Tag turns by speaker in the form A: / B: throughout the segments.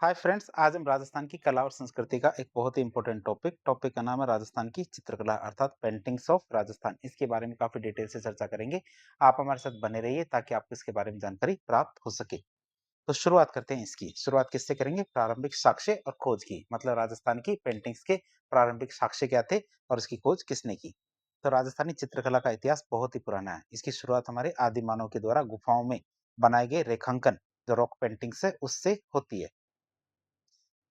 A: Hi friends, आज हम राजस्थान की कला और संस्कृति का एक बहुत ही इंपॉर्टेंट टॉपिक का नाम है राजस्थान की चित्रकला अर्थात पेंटिंग्स ऑफ राजस्थान। इसके बारे में काफी डिटेल से चर्चा करेंगे। आप हमारे साथ बने रहिए ताकि आपको इसके बारे में जानकारी प्राप्त हो सके। तो शुरुआत करते हैं। इसकी शुरुआत किससे करेंगे? प्रारंभिक साक्ष्य और खोज की, मतलब राजस्थान की पेंटिंग्स के प्रारंभिक साक्ष्य क्या थे और इसकी खोज किसने की। तो राजस्थानी चित्रकला का इतिहास बहुत ही पुराना है। इसकी शुरुआत हमारे आदि मानव के द्वारा गुफाओं में बनाए गए रेखांकन, जो रॉक पेंटिंग्स है, उससे होती है।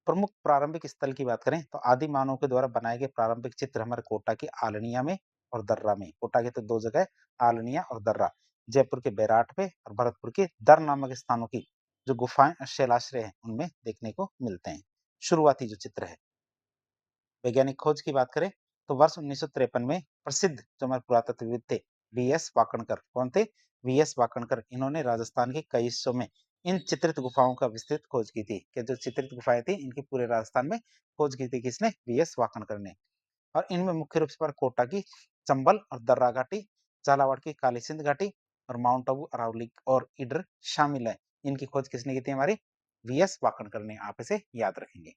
A: प्रमुख प्रारंभिक स्थल की बात करें तो आदि मानव के द्वारा बनाए गए प्रारंभिक चित्र हमारे कोटा की आलनिया में और दर्रा में। कोटा के तो दो जगह है, आलनिया और दर्रा। जयपुर के बैराट में और भरतपुर के दर नामक स्थानों की जो गुफाएं और शैलाश्रय हैं उनमें देखने को मिलते हैं। शुरुआती जो चित्र है, वैज्ञानिक खोज की बात करें तो वर्ष 1953 में प्रसिद्ध जो हमारे पुरातत्वविद थे, वीएस वाकणकर। कौन थे? वीएस वाकणकर। इन्होंने राजस्थान के कई हिस्सों में इन चित्रित गुफाओं का विस्तृत खोज की थी। कि जो चित्रित गुफाएं थी इनकी पूरे राजस्थान में खोज की थी। किसने? वीएस वाकणकर ने। और इनमें मुख्य रूप से कोटा की चंबल और दर्रा घाटी, झालावाड़ की काली सिंध घाटी और माउंट आबू, अरावली और इडर शामिल है। इनकी खोज किसने की थी? हमारी वीएस वाकणकर ने। आप इसे याद रखेंगे।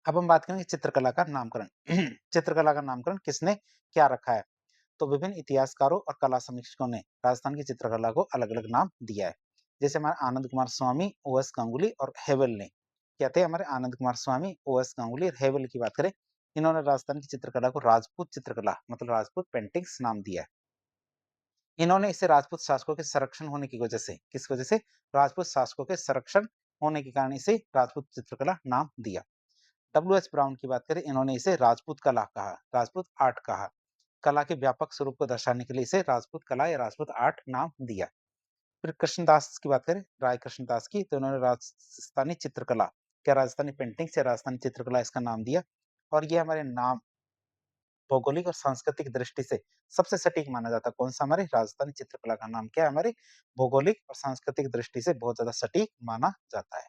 A: अब हम बात करेंगे चित्रकला का नामकरण। चित्रकला का नामकरण किसने क्या रखा है? तो विभिन्न इतिहासकारों और कला समीक्षकों ने राजस्थान की चित्रकला को अलग अलग नाम दिया है। जैसे हमारे आनंद कुमार स्वामी, ओ एस गांगुली और हेवल ने। कहते हैं हमारे आनंद कुमार स्वामी, ओ एस गांगुली और हेवल की बात करें, इन्होंने राजस्थान की चित्रकला को राजपूत चित्रकला मतलब राजपूत पेंटिंग्स नाम दिया है। इन्होंने इसे राजपूत शासकों के संरक्षण होने की वजह से, किस वजह से? राजपूत शासकों के संरक्षण होने के कारण इसे राजपूत चित्रकला नाम दिया। डब्ल्यू एच ब्राउन की बात करें, इन्होंने इसे राजपूत कला कहा, राजपूत आर्ट कहा। कला के व्यापक स्वरूप को दर्शाने के लिए इसे राजपूत कला या राजपूत आर्ट नाम दिया। फिर कृष्णदास की बात करें, राय कृष्णदास की, तो उन्होंने राजस्थानी चित्रकला क्या राजस्थानी पेंटिंग्स या राजस्थानी चित्रकला इसका नाम दिया। और ये हमारे नाम भौगोलिक और सांस्कृतिक दृष्टि से सबसे सटीक माना जाता है। कौन सा? हमारे राजस्थानी चित्रकला का नाम क्या है? हमारे भौगोलिक और सांस्कृतिक दृष्टि से बहुत ज्यादा सटीक माना जाता है।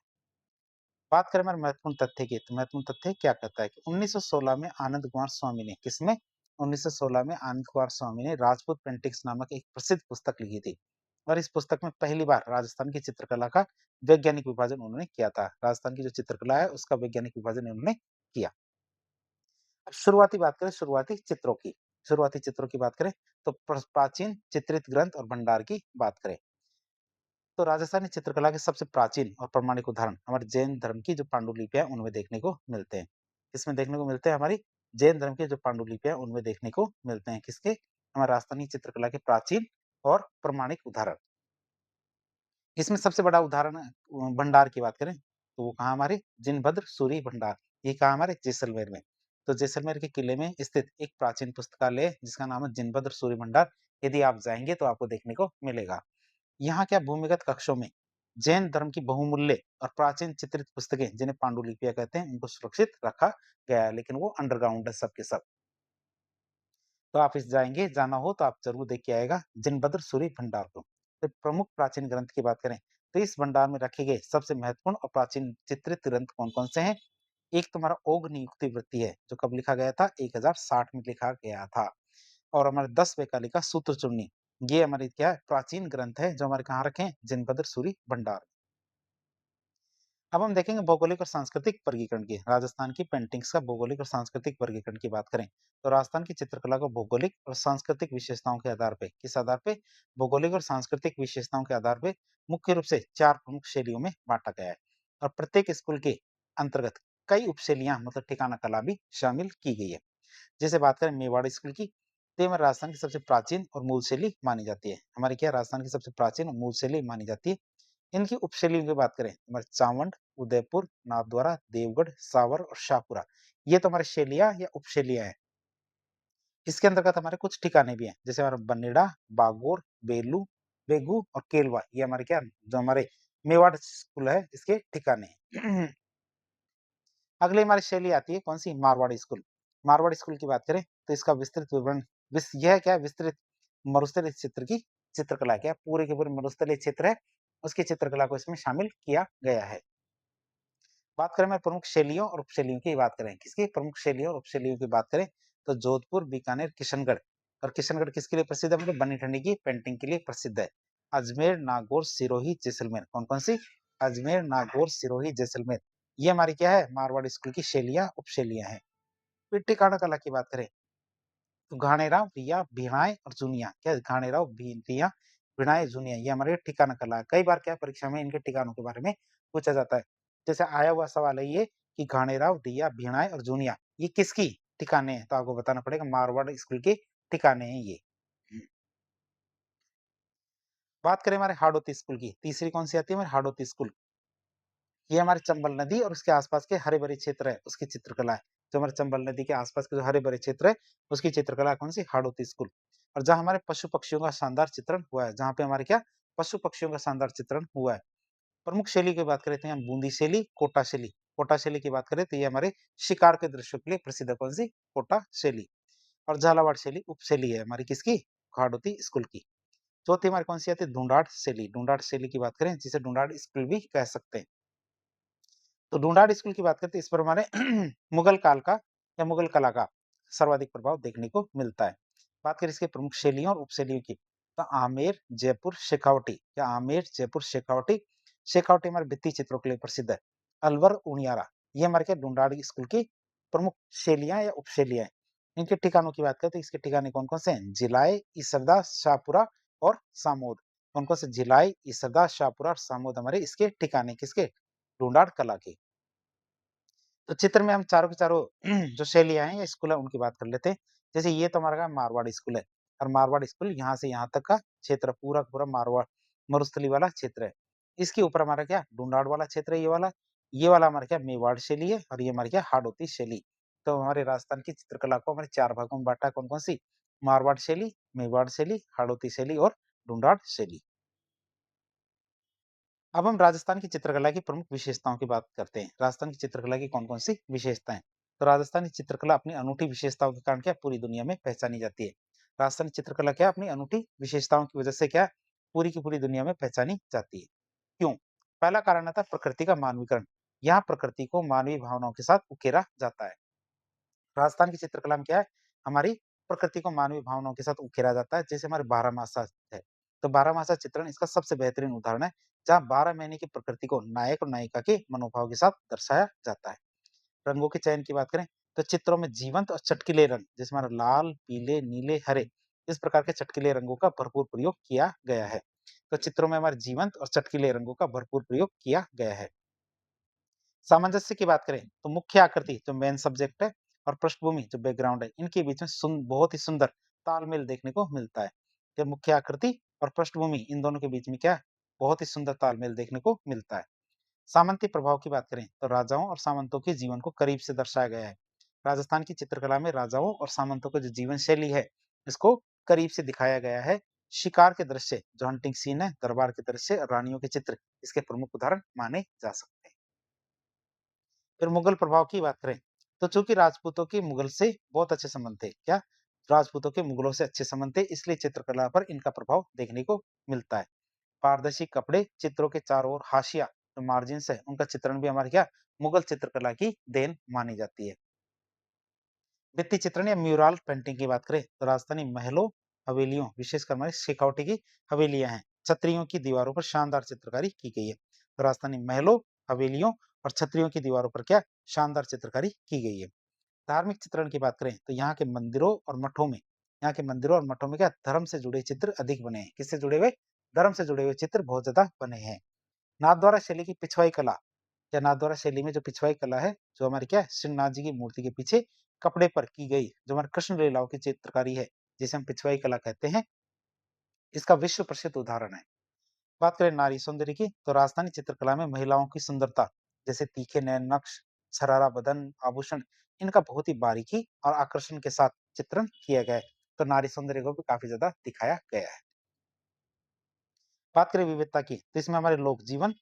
A: बात करें हमारे महत्वपूर्ण तथ्य की, तो महत्वपूर्ण तथ्य क्या कहता है कि 1916 में आनंद कुमार स्वामी ने, किसमें? 1916 में आनंद कुमार स्वामी ने राजपूत पेंटिंग्स नामक एक प्रसिद्ध पुस्तक लिखी थी। और इस पुस्तक में पहली बार राजस्थान की चित्रकला का वैज्ञानिक विभाजन उन्होंने किया था। राजस्थान की जो चित्रकला है उसका वैज्ञानिक विभाजन उन्होंने किया। अब शुरुआती बात करें, शुरुआती चित्रों की। शुरुआती चित्रों की बात करें तो प्राचीन चित्रित ग्रंथ और भंडार की बात करें तो राजस्थानी चित्रकला के सबसे प्राचीन और प्रमाणिक उदाहरण हमारे जैन धर्म की जो पांडुलिपियां उनमें देखने को मिलते हैं। किसमें देखने को मिलते हैं? हमारी जैन धर्म की जो पांडुलिपियां उनमें देखने को मिलते हैं। किसके? हमारे राजस्थानी चित्रकला के प्राचीन और प्रमाणिक उदाहरण। इसमें सबसे बड़ा उदाहरण भंडार की बात करें तो वो कहा? हमारे जिनभद्र सूरी भंडार। ये कहा? हमारे जैसलमेर में। तो जैसलमेर के किले में स्थित एक प्राचीन पुस्तकालय है जिसका नाम है जिनभद्र सूरी भंडार। यदि आप जाएंगे तो आपको देखने को मिलेगा। यहाँ क्या भूमिगत कक्षों में जैन धर्म की बहुमूल्य और प्राचीन चित्रित पुस्तकें, जिन्हें पांडुलिपियां कहते हैं, उनको सुरक्षित रखा गया है, लेकिन वो अंडरग्राउंड है सब के सब। तो आप इस जाएंगे, जाना हो तो आप जरूर देख के आएगा जिनभद्र सूरी भंडार को। तो प्रमुख प्राचीन ग्रंथ की बात करें तो इस भंडार में रखे गए सबसे महत्वपूर्ण और प्राचीन चित्रित ग्रंथ कौन कौन से हैं? एक तुम्हारा ओघ नियुक्ति वृत्ति है जो कब लिखा गया था? 1060 में लिखा गया था। और हमारे 10 वेकाली का सूत्र चुन्नी, ये हमारे क्या है? प्राचीन ग्रंथ है जो हमारे कहाँ रखे हैं? जिनभद्र सूरी भंडार। अब हम देखेंगे भौगोलिक और सांस्कृतिक वर्गीकरण की। राजस्थान की पेंटिंग्स का भौगोलिक और सांस्कृतिक वर्गीकरण की बात करें तो राजस्थान की चित्रकला को भौगोलिक और सांस्कृतिक विशेषताओं के आधार पे, किस आधार पे? भौगोलिक और सांस्कृतिक विशेषताओं के आधार पे मुख्य रूप से 4 प्रमुख शैलियों में बांटा गया है। और प्रत्येक स्कूल के अंतर्गत कई उपशैलियां मतलब ठिकाना कला भी शामिल की गई है। जैसे बात करें मेवाड़ स्कूल की, तो ये हमारे राजस्थान की सबसे प्राचीन और मूल शैली मानी जाती है। हमारी क्या? राजस्थान की सबसे प्राचीन और मूल शैली मानी जाती है। इनकी उपशैलियों की बात करें हमारे चावंड, उदयपुर, नाथद्वारा, देवगढ़, सावर और शाहपुरा, ये तो हमारे शैलियां या उपशैलियां हैं। इसके अंतर्गत हमारे कुछ ठिकाने भी हैं, जैसे हमारा बनेड़ा, बागोर, बेलू, बेगू और केलवा। ये हमारे क्या? जो हमारे मेवाड़ स्कूल है इसके ठिकाने हैं। अगली हमारी शैली आती है कौन सी? मारवाड़ी स्कूल। मारवाड़ी स्कूल की बात करें तो इसका विस्तृत विवरण यह क्या? विस्तृत मरुस्थलीय चित्र की चित्रकला क्या? पूरे के पूरे मरुस्थलीय क्षेत्र है, उसकी चित्रकला को इसमें शामिल किया गया है। बात करें मैं प्रमुख शैलियों और उपशैलियों की बात करें, किसकी? प्रमुख शैलियों और उपशैलियों की बात करें तो जोधपुर, बीकानेर, किशनगढ़। और किशनगढ़ किसके लिए प्रसिद्ध है? मतलब बनी ठंडी की पेंटिंग के लिए प्रसिद्ध है। अजमेर, नागौर, सिरोही, जैसलमेर। कौन कौन सी? अजमेर, नागौर, सिरोही, जैसलमेर। ये हमारी क्या है, मारवाड़ स्कूल की शैलियाँ, उपशैलियाँ हैं। फिर ठिकाना कला की बात करें तो घाणेराव, रिया, भिणाय और जुनिया। क्या है? घाणेराव, रिया, भिणाय, जुनिया ये हमारे ठिकाना कला है। कई बार क्या है परीक्षा में इनके ठिकानों के बारे में पूछा जाता है। जैसे आया हुआ सवाल है ये कि घाणेराव, रिया, भिणाय और जुनिया ये किसकी ठिकाने हैं? तो आपको बताना पड़ेगा मारवाड़ स्कूल के ठिकाने हैं ये। बात करें हमारे हाड़ौती स्कूल की, तीसरी कौन सी आती है हमारी हाड़ौती स्कूल। ये हमारे चंबल नदी और उसके आसपास के हरे भरे क्षेत्र है उसकी चित्रकला है। जो हमारे चंबल नदी के आसपास के जो हरे भरे क्षेत्र है उसकी चित्रकला कौन सी, हाड़ौती स्कूल। और जहाँ हमारे पशु पक्षियों का शानदार चित्रण हुआ है, जहाँ पे हमारे क्या पशु पक्षियों का शानदार चित्रण हुआ है। प्रमुख शैली की बात करें तो यहाँ बूंदी शैली, कोटा शैली। कोटा शैली की बात करें तो ये हमारे शिकार के दृश्यों के लिए प्रसिद्ध है, कौन सी, कोटा शैली। और झालावाड़ शैली उपशैली है हमारी किसकी, हाड़ौती स्कूल की। चौथी हमारी कौन सी आती है, ढूंढाड़ शैली। ढूंढाड़ शैली की बात करें जिसे ढूंढाड़ स्कूल भी कह सकते हैं। तो ढूंढाड़ स्कूल की बात करते हैं, इस पर हमारे मुगल काल का या मुगल कला का सर्वाधिक प्रभाव देखने को मिलता है। बात करें इसके प्रमुख शैलियों और उपशैलियों की, तो आमेर, जयपुर, शेखावटी। या आमेर, जयपुर, शेखावटी। शेखावटी हमारे भित्ति चित्रों के लिए प्रसिद्ध है। अलवर, उनियारा ये हमारे क्या ढूंढाड़ स्कूल की प्रमुख शैलियां या उपशैलियां हैं। इनके ठिकानों की बात करें तो इसके ठिकाने कौन कौन से हैं, जिलाई, इसरदा, शाहपुरा और सामोद। कौन कौन से, जिलाई, इसरदा, शाहपुरा और सामोद हमारे इसके ठिकाने किसके, ढूंढाड़ कला के। तो चित्र में हम चारों के चारों जो शैलियाँ हैं या स्कूल है उनकी बात कर लेते हैं। जैसे ये तो हमारा मारवाड़ स्कूल है और मारवाड़ स्कूल यहाँ से यहाँ तक का क्षेत्र पूरा का पूरा मारवाड़ मरुस्थली वाला क्षेत्र है। इसके ऊपर हमारा क्या ढूंढाड़ वाला क्षेत्र है, ये वाला हमारा क्या मेवाड़ शैली है और ये हमारी क्या हाड़ौती शैली। तो हमारे राजस्थान की चित्रकला को हमारे चार भागों में बांटा, कौन कौन सी, मारवाड़ शैली, मेवाड़ शैली, हाड़ौती शैली और ढूंढाड़ शैली। अब हम राजस्थान की चित्रकला की प्रमुख विशेषताओं की बात करते हैं। राजस्थान की चित्रकला की कौन-कौन सी विशेषताएं? तो राजस्थानी चित्रकला अपनी अनूठी विशेषताओं के कारण क्या पूरी दुनिया में पहचानी जाती है। राजस्थानी चित्रकला क्या अपनी अनूठी विशेषताओं की वजह से क्या पूरी की पूरी दुनिया में पहचानी जाती है। क्यों? पहला कारण आता है प्रकृति का मानवीकरण। यहाँ प्रकृति को मानवीय भावनाओं के साथ उकेरा जाता है। राजस्थान की चित्रकला में क्या है, हमारी प्रकृति को मानवीय भावनाओं के साथ उकेरा जाता है। जैसे हमारे बारहमासा है, तो बारहमासा चित्रण इसका सबसे बेहतरीन उदाहरण है, जहाँ 12 महीने की प्रकृति को नायक और नायिका के मनोभाव के साथ दर्शाया जाता है। रंगों के चयन की बात करें तो चित्रों में जीवंत और चटकीले रंग, जैसे हमारा लाल, पीले, नीले, हरे, इस प्रकार के चटकीले रंगों का भरपूर प्रयोग किया गया है। तो चित्रों में हमारे जीवंत और चटकीले रंगों का भरपूर प्रयोग किया गया है। सामंजस्य की बात करें तो मुख्य आकृति जो मेन सब्जेक्ट है और पृष्ठभूमि जो बैकग्राउंड है, इनके बीच में बहुत ही सुंदर तालमेल देखने को मिलता है। जो मुख्य आकृति और पृष्ठभूमि इन दोनों के बीच में क्या है, बहुत ही सुंदर तालमेल देखने को मिलता है। सामंती प्रभाव की बात करें तो राजाओं और सामंतों के जीवन को करीब से दर्शाया गया है। राजस्थान की चित्रकला में राजाओं और सामंतों का जो जीवन शैली है इसको करीब से दिखाया गया है। शिकार के दृश्य जो हंटिंग सीन है, दरबार के दृश्य, रानियों के चित्र इसके प्रमुख उदाहरण माने जा सकते हैं। फिर मुगल प्रभाव की बात करें तो चूंकि राजपूतों के मुगल से बहुत अच्छे संबंध थे, क्या राजपूतों के मुगलों से अच्छे संबंध थे, इसलिए चित्रकला पर इनका प्रभाव देखने को मिलता है। पारदर्शी कपड़े, चित्रों के चारों ओर हाशिया जो मार्जिन है उनका चित्रण भी हमारे क्या मुगल चित्रकला की देन मानी जाती है। भित्ति चित्रण या म्यूरल पेंटिंग की बात करें तो राजस्थानी महलों, हवेलियों, विशेषकर हमारी शेखावटी की हवेलियां हैं, छतरियों की दीवारों पर शानदार चित्रकारी की गई है। तो राजस्थानी महलों, हवेलियों और छतरियों की दीवारों पर क्या शानदार चित्रकारी की गई है। धार्मिक चित्रण की बात करें तो यहाँ के मंदिरों और मठों में क्या धर्म से जुड़े चित्र अधिक बने हैं। किससे जुड़े हुए, धर्म से जुड़े हुए चित्र बहुत ज्यादा बने हैं। नाथद्वारा शैली की पिछवाई कला या नाथद्वारा शैली में जो पिछवाई कला है, जो हमारी क्या है श्रीनाथ जी की मूर्ति के पीछे कपड़े पर की गई जो हमारे कृष्ण लीलाओं की चित्रकारी है, जिसे हम पिछवाई कला कहते हैं, इसका विश्व प्रसिद्ध उदाहरण है। बात करें नारी सौंदर्य की तो राजस्थानी चित्रकला में महिलाओं की सुंदरता, जैसे तीखे नयन नक्श, छरारा बदन, आभूषण, इनका बहुत ही बारीकी और आकर्षण के साथ चित्रण किया गया है। तो नारी सौंदर्य को भी काफी ज्यादा दिखाया गया है। बात करें विविधता की तो इसमें हमारे लोक जीवन,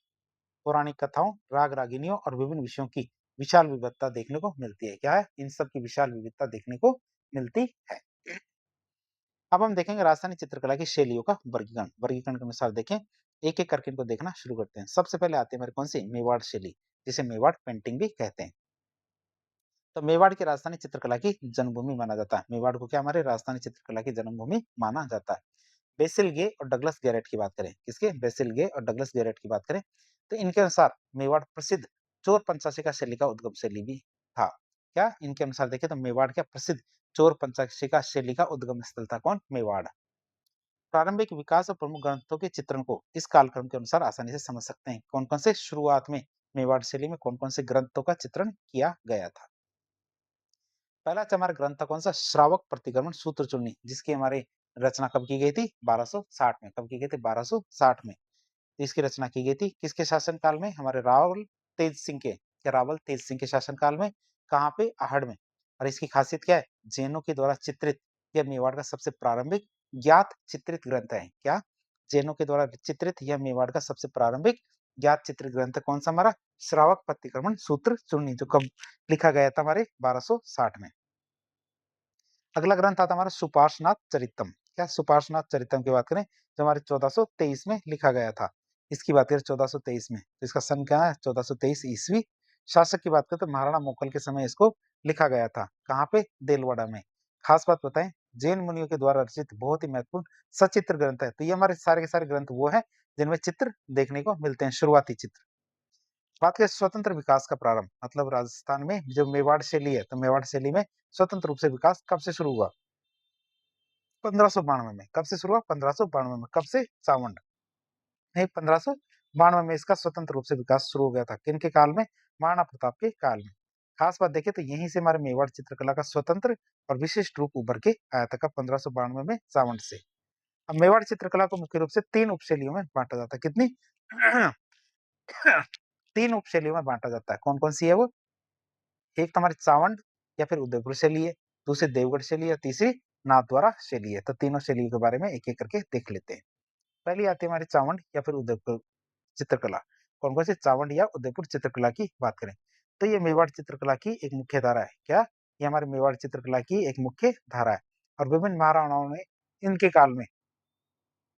A: पौराणिक कथाओं, राग रागिनियों और विभिन्न विषयों की विशाल विविधता देखने को मिलती है। क्या है, इन सब की विशाल विविधता देखने को मिलती है। अब हम देखेंगे राजस्थानी चित्रकला की शैलियों का वर्गीकरण। वर्गीकरण के अनुसार देखें, एक एक करके इनको देखना शुरू करते हैं। सबसे पहले आते हैं हमारे कौन सी, मेवाड़ शैली, जिसे मेवाड़ पेंटिंग भी कहते हैं। तो मेवाड़ की राजस्थानी चित्रकला की जन्मभूमि माना जाता है। मेवाड़ को क्या हमारे राजस्थानी चित्रकला की जन्मभूमि माना जाता है। बेसिल गे और डगलस गैरेट की बात करें, किसके, बेसिल गे और डगलस गैरेट की बात करें तो इनके अनुसार मेवाड़ प्रसिद्ध चोर पंचाशी का शैली का उद्गम शैली भी था। क्या इनके अनुसार देखें तो मेवाड़ क्या प्रसिद्ध चोर पंचाशी का शैली का उद्गम स्थल था कौन? मेवाड़। प्रारंभिक विकास और प्रमुख ग्रंथों के चित्रण को इस कालक्रम के अनुसार आसानी से समझ सकते हैं। कौन कौन से शुरुआत में मेवाड़ शैली में कौन कौन से ग्रंथों का चित्रण किया गया था? पहला हमारा ग्रंथ था कौन सा? श्रावक प्रतिक्रमण सूत्र चूर्णी, जिसकी हमारी रचना कब की गई थी? 1260 में। कब की गई थी? 1260 में। इसकी रचना की गई थी किसके शासन काल में? हमारे रावल तेज सिंह के, क्या रावल तेज सिंह के शासन काल में। कहाँ पे? आहड़ में। और इसकी खासियत क्या है? जैनों के द्वारा चित्रित यह मेवाड़ का सबसे प्रारंभिक ज्ञात चित्रित ग्रंथ है। क्या? जैनों के द्वारा चित्रित यह मेवाड़ का सबसे प्रारंभिक ज्ञात चित्रित ग्रंथ कौन सा? हमारा श्रावक प्रतिक्रमण सूत्र चूर्णी, जो कब लिखा गया था? हमारे 1260 में। अगला ग्रंथ आता हमारा सुपार्श्वनाथ चरितम। क्या सुपार्श्वनाथ चरितम की बात करें जो हमारे 1423 में लिखा गया था। इसकी बात करें 1423 में, तो इसका सन क्या है? 1423 ईस्वी। शासक की बात करें तो महाराणा मोकल के समय इसको लिखा गया था। कहाँ पे? देलवाड़ा में। खास बात बताएं, जैन मुनियों के द्वारा रचित बहुत ही महत्वपूर्ण सचित्र ग्रंथ है। तो ये हमारे सारे के सारे ग्रंथ वो है जिनमें चित्र देखने को मिलते हैं, शुरुआती चित्र। बात करें स्वतंत्र विकास का प्रारंभ, मतलब राजस्थान में जो मेवाड़ शैली है, तो मेवाड़ शैली में स्वतंत्र रूप से विकास कब से शुरू हुआ? 1592 में। कब से शुरू हुआ? 1592 में। कब से? सावंत नहीं, 1592 में इसका स्वतंत्र रूप से विकास शुरू हो गया था। किनके काल में? महाराणा प्रताप के काल में। खास बात देखें तो यहीं से हमारे मेवाड़ चित्रकला का स्वतंत्र और विशिष्ट रूप उभर के आया था। कब? 1592 में सावंत से। अब मेवाड़ चित्रकला को मुख्य रूप से 3 उपशैलियों में बांटा जाता है। कितनी? 3 उपशैलियों में बांटा जाता है। कौन कौन सी है वो? एक तो हमारी चावंड या फिर उदयपुर शैली है, दूसरी देवगढ़ शैली है, तीसरी नाथद्वारा शैली है। तो तीनों शैलियों के बारे में एक एक करके देख लेते हैं। पहली आती है हमारी चावंड या फिर उदयपुर चित्रकला। कौन कौन सी? चावंड या उदयपुर चित्रकला की बात करें तो ये मेवाड़ चित्रकला की एक मुख्य धारा है। क्या? ये हमारे मेवाड़ चित्रकला की एक मुख्य धारा है। और विभिन्न महाराणाओं ने इनके काल में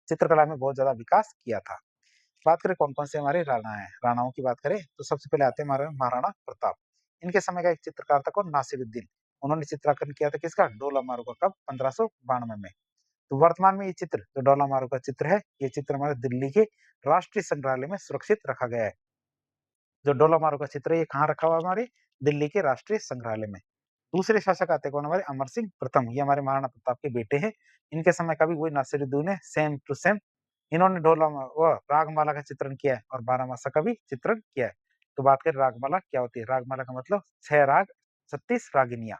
A: चित्रकला में बहुत ज्यादा विकास किया था। बात करें कौन कौन से हमारे राणा है, राणाओं की बात करें तो सबसे पहले आते हैं हमारे महाराणा प्रताप। इनके समय का एक चित्रकार था कौन? नासिरुद्दीन। उन्होंने चित्रांकन किया था किसका? डोला मारू का। कब? 1592 में। तो वर्तमान में ये चित्र जो डोला मारू का चित्र है, ये चित्र हमारे दिल्ली के राष्ट्रीय संग्रहालय में सुरक्षित रखा गया है। जो डोला मारू का चित्र है ये कहाँ रखा हुआ है? हमारे दिल्ली के राष्ट्रीय संग्रहालय में। दूसरे शासक आते कौन? हमारे अमर सिंह प्रथम। ये हमारे महाराणा प्रताप के बेटे हैं। इनके समय का भी वही नासिरुद्दीन है, सेम टू सेम। इन्होंने रागमाला का चित्रण किया है और बारहमासा का भी चित्रण किया है। तो बात करें रागमाला क्या होती है? रागमाला का मतलब 6 राग 36 रागिनियां।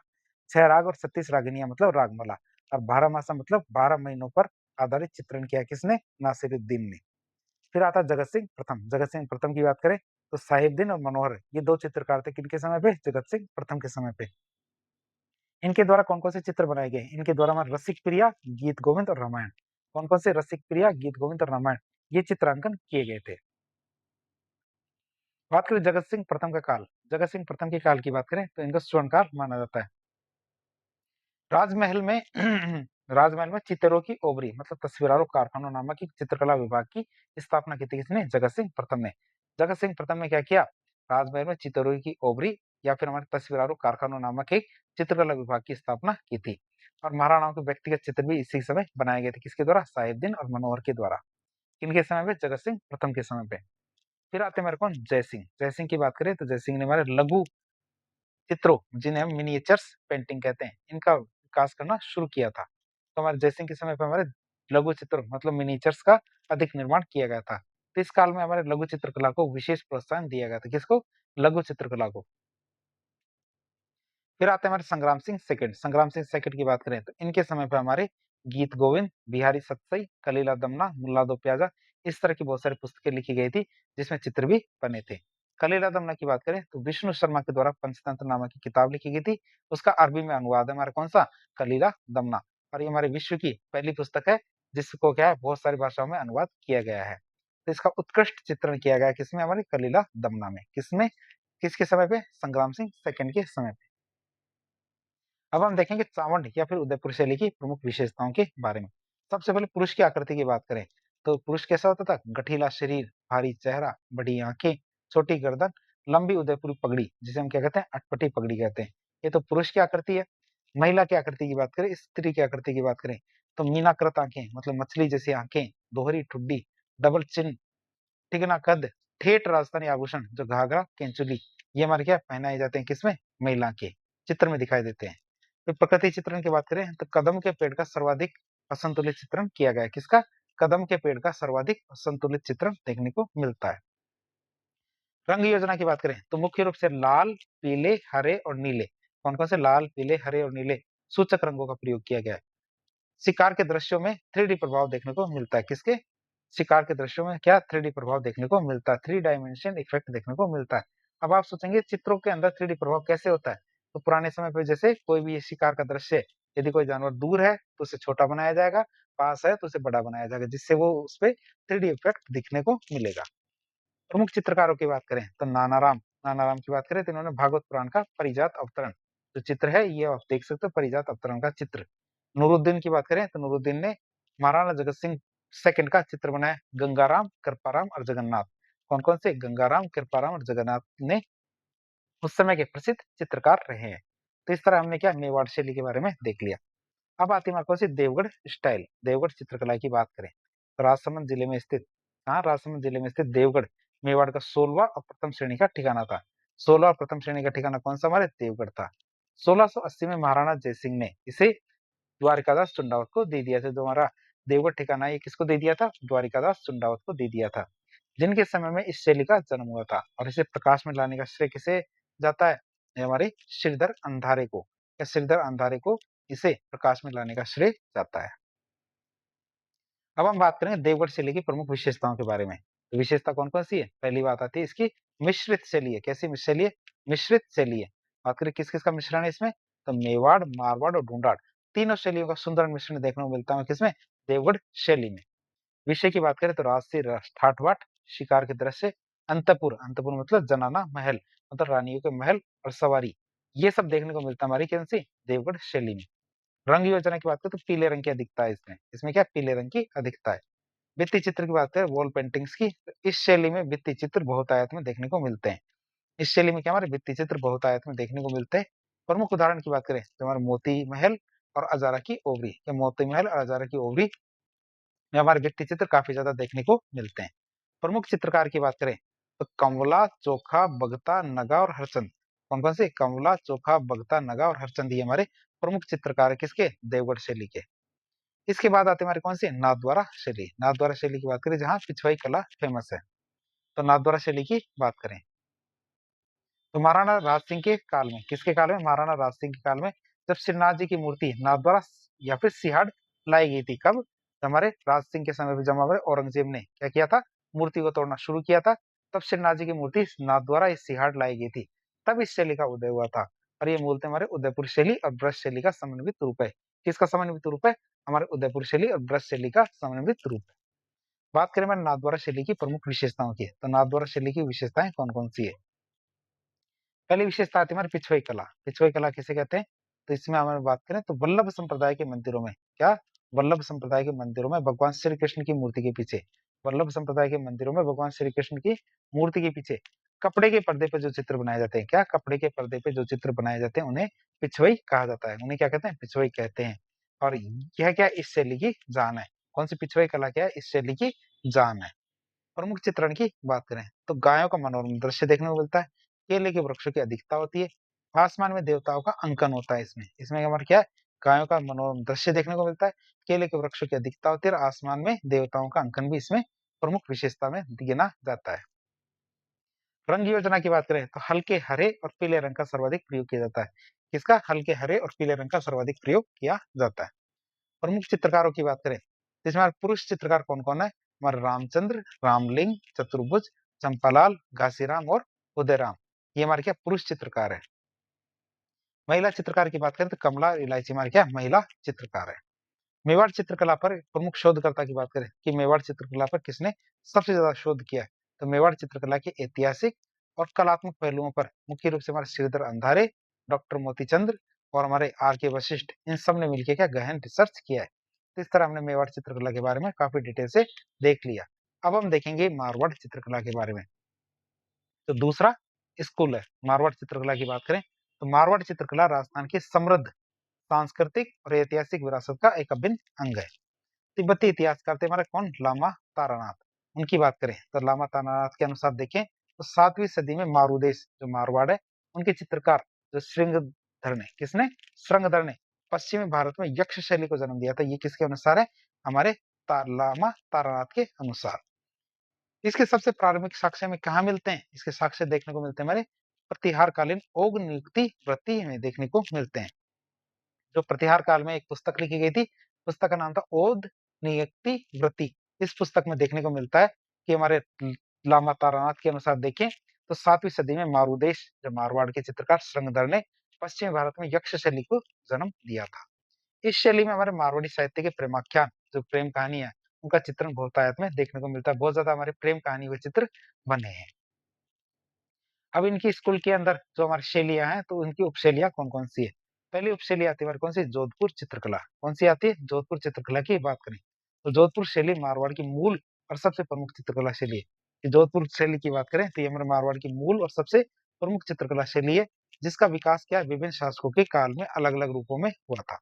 A: 6 राग और 36 रागिनियां मतलब रागमाला। और बारहमासा मतलब 12 महीनों पर आधारित चित्रण किया किसने? नासिरुद्दीन ने। फिर आता है जगत सिंह प्रथम। जगत सिंह प्रथम की बात करें तो साहिबदीन और मनोहर ये 2 चित्रकार थे किनके समय पे? जगत सिंह प्रथम के समय पे। इनके द्वारा कौन कौन से चित्र बनाए गए? इनके द्वारा हमारे रसिक प्रिया, गीत गोविंद और रामायण। कौन कौन से? रसिक प्रिया, गीत गोविंद और रामायण, ये चित्रांकन किए गए थे। बात करें जगत सिंह प्रथम का काल। जगत सिंह प्रथम के काल की बात करें तो इनका स्वर्ण काल माना जाता है। राजमहल में राजमहल में चित्रों की ओबरी मतलब तस्वीरों कारखानों नामक एक चित्रकला विभाग की स्थापना की थी किसने? जगत सिंह प्रथम ने। जगत सिंह प्रथम ने क्या किया? राजमहल में चित्रों की ओबरी या फिर हमारे तस्वीरों कारखानों नामक एक चित्रकला विभाग की स्थापना की थी। और महाराणाओं के व्यक्तिगत चित्र भी इसी समय बनाए गए थे। किसके द्वारा? साहिबदीन और मनोहर के द्वारा। किनके समय पे? जगत सिंह प्रथम के समय पे। फिर आते हैं हमारे कौन? जयसिंह। जयसिंह की बात करें तो जयसिंह ने हमारे लघु चित्रों जिन्हें हम मिनिएचर्स पेंटिंग कहते हैं, इनका विकास करना शुरू किया था। तो हमारे जयसिंह के समय पे हमारे लघु चित्र मतलब मिनिएचर्स का अधिक निर्माण किया गया था। तो इस काल में हमारे लघु चित्रकला को विशेष प्रोत्साहन दिया गया था। किसको? लघु चित्रकला को। फिर आते हैं हमारे संग्राम सिंह सेकंड। संग्राम सिंह सेकंड की बात करें तो इनके समय पे हमारे गीत गोविंद, बिहारी सतसई, कलीला दमना, मुल्ला दो प्याजा इस तरह की बहुत सारी पुस्तकें लिखी गई थी जिसमें चित्र भी बने थे। कलीला दमना की बात करें तो विष्णु शर्मा के द्वारा पंचतंत्र नामक की किताब लिखी गई थी। उसका अरबी में अनुवाद है हमारा कौन सा? कलीला दमना। और ये हमारे विश्व की पहली पुस्तक है जिसको क्या है बहुत सारी भाषाओं में अनुवाद किया गया है। तो इसका उत्कृष्ट चित्रण किया गया किसमें? हमारे कलीला दमना में। किसमें? किसके समय पे? संग्राम सिंह सेकंड के समय पे। अब हम देखेंगे चावंड या फिर उदयपुर शैली की प्रमुख विशेषताओं के बारे में। सबसे पहले पुरुष की आकृति की बात करें तो पुरुष कैसा होता था? गठीला शरीर, भारी चेहरा, बड़ी आंखें, छोटी गर्दन, लंबी उदयपुरी पगड़ी जिसे हम क्या कहते हैं? अटपटी पगड़ी कहते हैं। ये तो पुरुष की आकृति है। महिला की आकृति की बात करें, स्त्री की आकृति की बात करें तो मीनाकृत आंखें मतलब मछली जैसी आंखें, दोहरी ठुड्डी, डबल चिन, तिगना कद, ठेठ राजस्थानी आभूषण जो घाघरा केंचुली ये हमारे क्या पहनाए जाते हैं किसमें, महिला के चित्र में दिखाई देते हैं। तो प्रकृति चित्रण की बात करें तो कदम के पेड़ का सर्वाधिक असंतुलित चित्रण किया गया है। किसका, कदम के पेड़ का सर्वाधिक असंतुलित चित्रण देखने को मिलता है। रंग योजना की बात करें तो मुख्य रूप से लाल, पीले, हरे और नीले, कौन कौन से लाल, पीले, हरे और नीले सूचक रंगों का प्रयोग किया गया है। शिकार के दृश्यों में 3D प्रभाव देखने को मिलता है। किसके, शिकार के दृश्यों में क्या 3D प्रभाव देखने को मिलता है, 3 डायमेंशन इफेक्ट देखने को मिलता है। अब आप सोचेंगे चित्रों के अंदर 3D प्रभाव कैसे होता है, तो पुराने समय पे जैसे कोई भी शिकार का दृश्य है, यदि कोई जानवर दूर है तो उसे छोटा बनाया जाएगा, पास है तो उसे बड़ा बनाया जाएगा, जिससे वो उस पे 3D इफेक्ट दिखने को मिलेगा। प्रमुख चित्रकारों की बात करें तो नानाराम की बात करें तो इन्होंने भागवत पुराण का परिजात अवतरण जो चित्र है ये आप देख सकते हो, परिजात अवतरण का चित्र। नूरुद्दीन की बात करें तो नूरुद्दीन ने महाराणा जगत सिंह सेकंड का चित्र बनाया, गंगाराम, कृपाराम और जगन्नाथ। कौन कौन से, गंगाराम, कृपाराम और जगन्नाथ ने उस समय के प्रसिद्ध चित्रकार रहे हैं। तो इस तरह हमने क्या मेवाड़ शैली के बारे में देख लिया। अब आती है कौन सी, देवगढ़ स्टाइल, देवगढ़ चित्रकला की बात करें तो राजसमंद जिले में स्थित, हाँ राजसमंद जिले में स्थित देवगढ़ मेवाड़ का 16वां और प्रथम श्रेणी का ठिकाना था। 16 और प्रथम श्रेणी का ठिकाना कौन सा, हमारे देवगढ़ था। 1680 में महाराणा जयसिंह ने इसे द्वारिकादास चुंडावत को दे दिया था। जो हमारा देवगढ़ ठिकाना ये किसको दे दिया था, द्वारिकादास चुंडावत को दे दिया था, जिनके समय में इस शैली का जन्म हुआ था। और इसे प्रकाश में लाने का श्रेय किसे जाता है, ये हमारे श्रीधर अंधारे को, या श्रीधर अंधारे को इसे प्रकाश में लाने का श्रेय जाता है। अब हम बात करेंगे देवगढ़ शैली की प्रमुख विशेषताओं के बारे में। तो विशेषता कौन कौन सी है, पहली बात आती है इसकी मिश्रित शैली है। कैसी शैली है, मिश्रित शैली है। बात करें किस किस का मिश्रण है इसमें, तो मेवाड़, मारवाड़ और ढूंढाड़ तीनों शैलियों का सुंदर मिश्रण देखने को मिलता है किसमें, देवगढ़ शैली में। विषय की बात करें तो राजसी ठाठ बाट, शिकार के दृश्य, अंतपुर, अंतपुर मतलब जनाना महल, मतलब रानियों के महल और सवारी, ये सब देखने को मिलता है हमारी कौन सी, देवगढ़ शैली में। रंग योजना की बात करें तो पीले रंग की अधिकता है इसमें, इसमें क्या पीले रंग की अधिकता है। भित्ति चित्र की बात करें वॉल पेंटिंग्स की, तो इस शैली में भित्ति चित्र बहुतायत में देखने को मिलते हैं। इस शैली में क्या हमारे भित्ति चित्र बहुतायत में देखने को मिलते हैं। प्रमुख उदाहरण की बात करें तो हमारे मोती महल और अजारा की ओवरी, या मोती महल और अजारा की ओवरी में हमारे भित्ति चित्र काफी ज्यादा देखने को मिलते हैं। प्रमुख चित्रकार की बात करें तो कंवला, चोखा, बगता, नगा और हरचंद, कौन कौन से, कंवला, चोखा, बगता, नगा और हरचंद ये हमारे प्रमुख चित्रकार है किसके, देवगढ़ शैली के। इसके बाद आते हमारे कौन से, नाथद्वारा शैली। नाथद्वारा शैली की बात करें जहां पिछवाई कला फेमस है, तो नाथद्वारा शैली की बात करें तो महाराणा राज सिंह के काल में, किसके काल में, महाराणा राज सिंह के काल में, जब श्रीनाथ जी की मूर्ति नाथद्वारा या फिर सिहाड़ लाई गई थी। कब, हमारे राज सिंह के समय पे जब हमारे औरंगजेब ने क्या किया था, मूर्ति को तोड़ना शुरू किया था, तब श्रीनाथ जी की मूर्ति नाथद्वारा इस सिहाड़ लाई गई थी, तब इस शैली का उदय हुआ था। और ये मूलतः हमारे उदयपुर शैली और ब्रज शैली का समन्वित रूप है। किसका समन्वित रूप है, हमारे उदयपुर शैली और ब्रज शैली का समन्वित रूप है। बात करें हमारे नाथद्वारा शैली की प्रमुख विशेषताओं की, तो नाथद्वारा शैली की विशेषताएं कौन कौन सी है। पहली विशेषता आती है हमारी पिछवाई कला। पिछवाई कला किसे कहते हैं, तो इसमें हमारे बात करें तो वल्लभ संप्रदाय के मंदिरों में, क्या, वल्लभ संप्रदाय के मंदिरों में भगवान श्री कृष्ण की मूर्ति के पीछे, वल्लभ संप्रदाय के मंदिरों में भगवान श्री कृष्ण की मूर्ति के पीछे कपड़े के पर्दे पे जो चित्र बनाए जाते हैं, क्या, कपड़े के पर्दे पे जो चित्र बनाए जाते हैं उन्हें पिछवाई कहा जाता है, उन्हें क्या कहते हैं, पिछवाई कहते हैं। और यह क्या, इस शैली की जान है। कौन सी पिछवाई कला क्या है, इस शैली की जान है। प्रमुख चित्रण की बात करें तो गायों का मनोरम दृश्य देखने को मिलता है, केले के वृक्षों की अधिकता होती है, आसमान में देवताओं का अंकन होता है। इसमें इसमें हमारा क्या है, गायों का मनोरम दृश्य देखने को मिलता है, केले के वृक्षों की अधिकता होती है और आसमान में देवताओं का अंकन भी इसमें प्रमुख विशेषता में गिना जाता है। रंग योजना की बात करें तो हल्के हरे और पीले रंग का सर्वाधिक प्रयोग किया जाता है। किसका, हल्के हरे और पीले रंग का सर्वाधिक प्रयोग किया जाता है। प्रमुख चित्रकारों की बात करें तो इसमें पुरुष चित्रकार कौन कौन है, हमारे रामचंद्र, रामलिंग, चतुर्भुज, चंपालाल, घासीराम और उदयराम, ये हमारे क्या पुरुष चित्रकार है। महिला चित्रकार की बात करें तो कमला इलायची हमारी क्या महिला चित्रकार है। मेवाड़ चित्रकला पर प्रमुख शोधकर्ता की बात करें कि मेवाड़ चित्रकला पर किसने सबसे ज्यादा शोध किया है, तो मेवाड़ चित्रकला के ऐतिहासिक और कलात्मक पहलुओं पर मुख्य रूप से हमारे श्रीधर अंधारे, डॉक्टर मोतीचंद्र और हमारे आर के वशिष्ठ, इन सब ने मिलकर क्या गहन रिसर्च किया है। तो इस तरह हमने मेवाड़ चित्रकला के बारे में काफी डिटेल से देख लिया। अब हम देखेंगे मारवाड़ चित्रकला के बारे में। तो दूसरा स्कूल है मारवाड़ चित्रकला की बात करें तो मारवाड़ चित्रकला राजस्थान की समृद्ध सांस्कृतिक और ऐतिहासिक विरासत का एक अभिन्न अंग है। तिब्बती इतिहासकार थे हमारे कौन, लामा तारानाथ, उनकी बात करें तो लामा तानानाथ के अनुसार देखें तो 7वीं सदी में मारुदेश जो मारवाड़ है उनके चित्रकार जो श्रृंगधर ने किसने श्रृंगधर ने पश्चिमी भारत में यक्ष शैली को जन्म दिया था। ये किसके अनुसार है? हमारे लामा तारानाथ के अनुसार। इसके सबसे प्रारंभिक साक्ष्य में कहा मिलते हैं? इसके साक्ष्य देखने को मिलते हैं हमारे प्रतिहार कालीन ओग नियुक्ति व्रति में देखने को मिलते हैं। जो प्रतिहार काल में एक पुस्तक लिखी गई थी, पुस्तक का नाम था ओद नियुक्ति व्रति। इस पुस्तक में देखने को मिलता है कि हमारे लामा तारानाथ के अनुसार देखें तो 7वीं सदी में मारुदेश जो मारवाड़ के चित्रकार श्रृंगधर ने पश्चिमी भारत में यक्ष शैली को जन्म दिया था। इस शैली में हमारे मारवाड़ी साहित्य के प्रेमाख्यान जो प्रेम कहानी है उनका चित्रण बहुतायत में देखने को मिलता है। बहुत ज्यादा हमारे प्रेम कहानी हुए चित्र बने हैं। अब इनकी स्कूल के अंदर जो हमारी शैलियां हैं तो उनकी उपशैलियां कौन कौन सी है? पहली उपशैली आती है हमारी कौन सी? जोधपुर चित्रकला। कौन सी आती है? जोधपुर चित्रकला की बात करें तो जोधपुर शैली मारवाड़ की मूल और सबसे प्रमुख चित्रकला शैली है। कि जोधपुर शैली की बात करें तो ये हमारे मारवाड़ की मूल और सबसे प्रमुख चित्रकला शैली है, जिसका विकास क्या विभिन्न शासकों के काल में अलग अलग रूपों में हुआ था।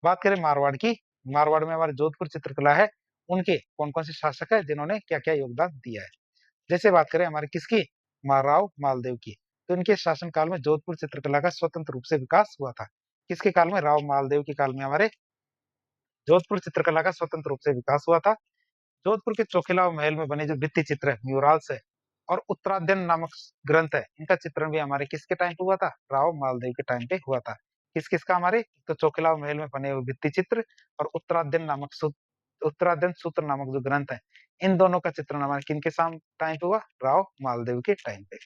A: बात करें मारवाड़ की, मारवाड़ में हमारे जोधपुर चित्रकला है, उनके कौन कौन से शासक है जिन्होंने क्या क्या योगदान दिया है? जैसे बात करें हमारे किसकी? राव मालदेव की, तो इनके शासनकाल में जोधपुर चित्रकला का स्वतंत्र रूप से विकास हुआ था। किसके काल में? राव मालदेव के काल में हमारे जोधपुर चित्रकला का स्वतंत्र रूप से विकास हुआ था। जोधपुर के चौखिला महल में बने जो भित्ति चित्र है म्यूराल्स है और उत्तराध्ययन नामक ग्रंथ है, इनका चित्रण भी हमारे किसके टाइम पे हुआ था? राव मालदेव के टाइम पे हुआ था। किस किसका? हमारे तो चौखिला महल में बने हुए भित्ति चित्र और उत्तराध्ययन सूत्र नामक जो ग्रंथ है, इन दोनों का चित्रण हमारे किनके टाइम पे हुआ? राव मालदेव के टाइम पे।